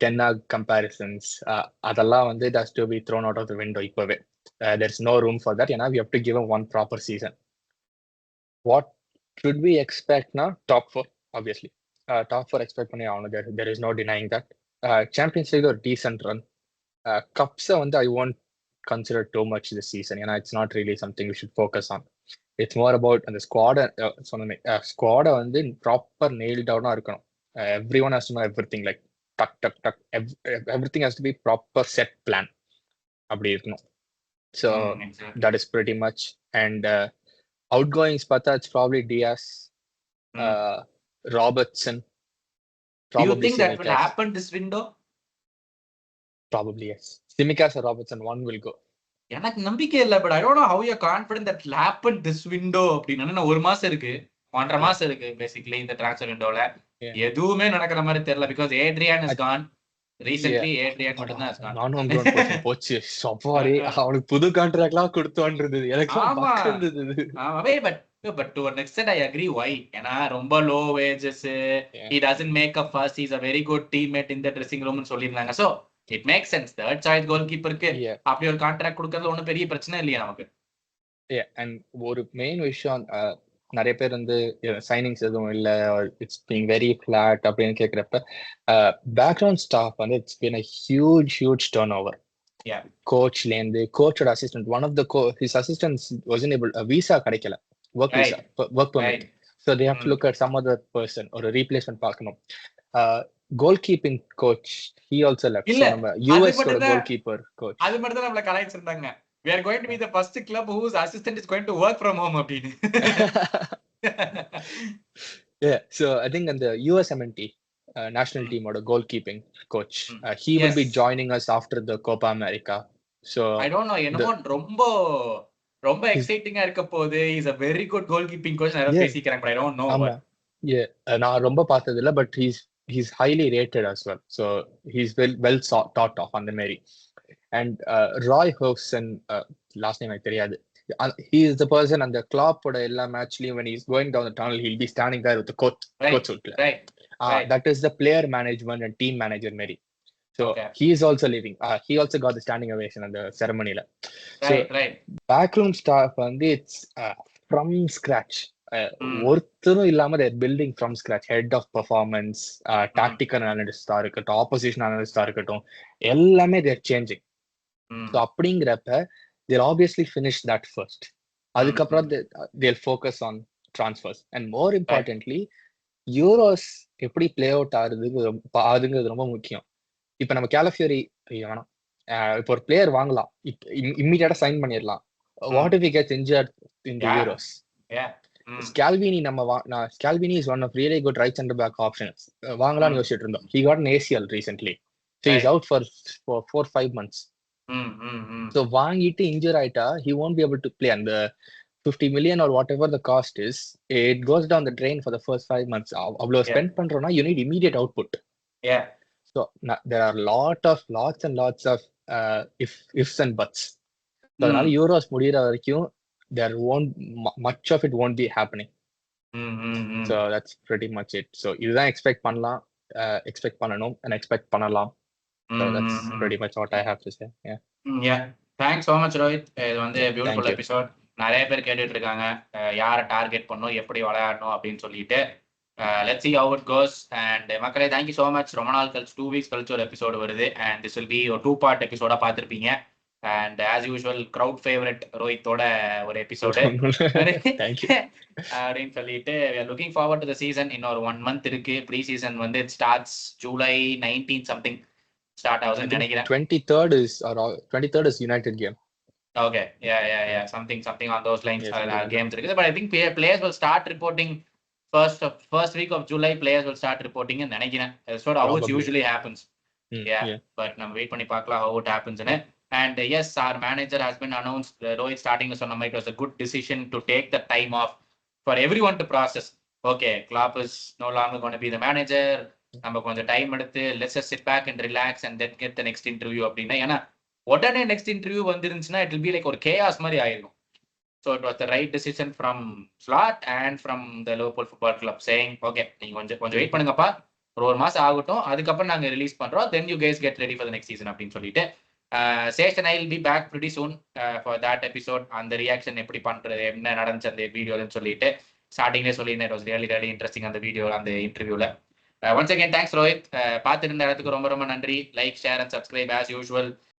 டென்னாக் கம்பேரிசன்ஸ் அதெல்லாம் வந்து it has to be thrown out of the window இப்பவே. There's no room for that. ஏன்னா we have to give them one proper season. What should we expect now? Top 4 obviously. Top 4 expect பண்ணி ஆகணும். There is no denying that. Champions League ஒரு decent run. Cups வந்து I won't consider too much this season. ஏன்னா it's not really something we should focus on. It's more about அந்த ஸ்குவாட சொன்னமே, ஸ்குவாட வந்து proper nailed down இருக்கணும். Everyone has to know everything, like tuck everything has to be proper set plan அப்படி இருக்கணும். So that is pretty much. And outgoings பார்த்தா it's probably Diaz, Robertson. Do you think that will happen this window? Probably yes. Tsimikas or Robertson, one will go. எனக்கு நம்பிக்கை இல்லை. But I don't know how you're confident that will happen this window அப்படின்னு. ஒரு மாசம் இருக்கு, 1.5 மாசம் இருக்கு basically இந்த டிரான்ஸ்ஃபர் விண்டோல. எதுவுமே நடக்கிற மாதிரி தெரியல. Because Adrian is gone. Recently Adrian மட்டும் தான் is gone. நானும் போச்சு. சவாரி அவனுக்கு புது கான்ட்ராக்ட்லாம் கொடுத்தோன்றது எனக்கு பக்கம் இருந்தது. ஆமாவே. but to an extent I agree. Why? ஏன்னா ரொம்ப low wages, he doesn't make a fuss, he's a very good teammate in the dressing room னு சொல்லிருந்தாங்க. So it makes sense. Third choice goalkeeper-க்கு அப்படி ஒரு கான்ட்ராக்ட் கொடுக்கிறது ஒன்றும் பெரிய பிரச்சனை இல்லையா நமக்கு. And ஒரு மெயின் விஷயம், நிறைய பேர் வந்து சைனிங்ஸ் எதுவும் இல்லை, இட்ஸ் பீங் வெரி ஃபிளாட் அப்படின்னு கேட்குறப்ப பேக்ரவுண்ட் ஸ்டாஃப் வந்து it's been a huge turnover. கோச்லேருந்து கோச்சோட assistant, one of the his assistants wasn't able, visa கிடைக்கல, work permit. So they have to look at some other person, ஒரு replacement பார்க்கணும். goalkeeping coach he also left. இல்ல, So நம்ம US ஓட goalkeeper coach அது மட்டும் தான் நம்மள கலாய்ச்சிருந்தாங்க. We are going to be the first club whose assistant is going to work from home அப்படின்னு. Yeah, so I think அந்த USMNT national team ஓட goalkeeping coach he will be joining us after the Copa America. So I don't know, என்னமோ ரொம்ப எக்ஸைட்டிங்கா இருக்க போகுது. Is a very good goalkeeping coach நிறைய பேசிக்கிறாங்க, but I don't know what. Yeah, நான் ரொம்ப பார்த்தது இல்ல, but he's highly rated as well, so he's well thought of on the Mary. And Roy Hodgson, last name எனக்கு தெரியாது, he is the person and the Klopp oda ella matchலயும் when he's going down the tunnel he'll be standing there with the coach right. That is the player management and team manager Mary. So he is also leaving. He also got the standing ovation at the ceremony la. Right. Backroom staff வந்து it's from scratch. ஒருத்தரும் இல்லாம they're building from scratch. Head of performance, tactical analyst இருக்கட்டும், opposition analyst இருக்கட்டும், எல்லாமே they're changing. So அப்படிங்கிறப்ப they'll obviously finish that first. அதுக்கப்புறம் they'll focus on transfers. And more importantly, Euros எப்படி play out ஆகுதுங்கிறது ரொம்ப முக்கியம். இப்ப நம்ம கேலஃபியோரி வேணாம், இப்போ ஒரு பிளேயர் வாங்கலாம், இம்மீடியட்டா சைன் பண்ணிடலாம். What if he gets injured in the Euros? Scalvini Scalvini is one of really good right centre back options. வாங்கலாம்னு யோசிச்சுட்டு இருந்தோம். He got an ACL recently, so he's out for 4-5 months. So வாங்கிட்டு இன்ஜர் ஆயிட்டா he won't be able to play. And the 50 million or whatever the cost is, it goes down the drain for the first 5 months. அவ்வளவு spend பண்றோம்னா you need immediate output. So there are lots and lots of ifs and buts. So அதனால euros முடியற வரைக்கும் there won't much of it won't be happening. So that's pretty much it. So இதுதான் expect பண்ணணும் and expect பண்ணலாம். So that's pretty much what I have to say. Yeah, thanks so much Rohit. இது வந்து beautiful episode. நிறைய பேர் கேட்டுட்டு இருக்காங்க யாரை டார்கெட் பண்ணணும், எப்படி விளையாடணும் அப்படின்னு சொல்லிட்டு. Let's see how it goes. And மக்களே, thank you so much. ரொம்ப நாள் கழிச்சு 2 weeks கழிச்சு ஒரு எபிசோடு வருது. And this will be a 2-part எபிசோடா பார்த்திருப்பீங்க. And as usual crowd favorite ரோஹித்தோட ஒரு எபிசோடு அப்படின்னு சொல்லிட்டு we are looking forward to the season. இன்னொரு 1 month இருக்கு. ப்ரீ சீசன் வந்து it starts July 19 something start ஆகுதுன்னு நினைக்கிறேன். 23rd is United game. Okay, yeah, something on those lines. Games இருக்குது. But I think players will start reporting first week of July. Players will start reporting in நினைக்கிறேன். That's what how it usually happens. Yeah, but நம்ம wait பண்ணி பார்க்கலாம் how it happens. And yes, our manager has been announced. Rohit starting to சொன்ன மாதிரி it was a good decision to take the time off for everyone to process. Okay, Klopp is no longer going to be the manager. நம்ம கொஞ்சம் time எடுத்து let's just sit back and relax and then get the next interview அப்படின்னா, ஏன்னா உடனே next interview வந்துருந்துச்சுன்னா it will be like ஒரு chaos மாதிரி ஆயிருக்கும். So it was the right decision from Slot and from the Liverpool Football Club saying, okay, நீங்க கொஞ்சம் wait பண்ணுங்கப்பா, ஒரு மாசம் ஆகட்டும், அதுக்கப்புறம் நாங்க ரிலீஸ் பண்றோம், then you guys get ready for the next season அப்படின்னு சொல்லிட்டு Sesh and I will be back pretty soon for that episode. அந்த ரியாக்ஷன் எப்படி பண்றது, என்ன நடந்துச்சு அந்த வீடியோன்னு சொல்லிட்டு ஸ்டார்டிங்லேயே சொல்லியிருந்தேன். It was really interesting அந்த வீடியோ, அந்த இன்டர்வியூல. Once again, thanks Rohit. பார்த்துட்டு இருந்த இடத்துக்கு ரொம்ப நன்றி. Like, share and subscribe as usual.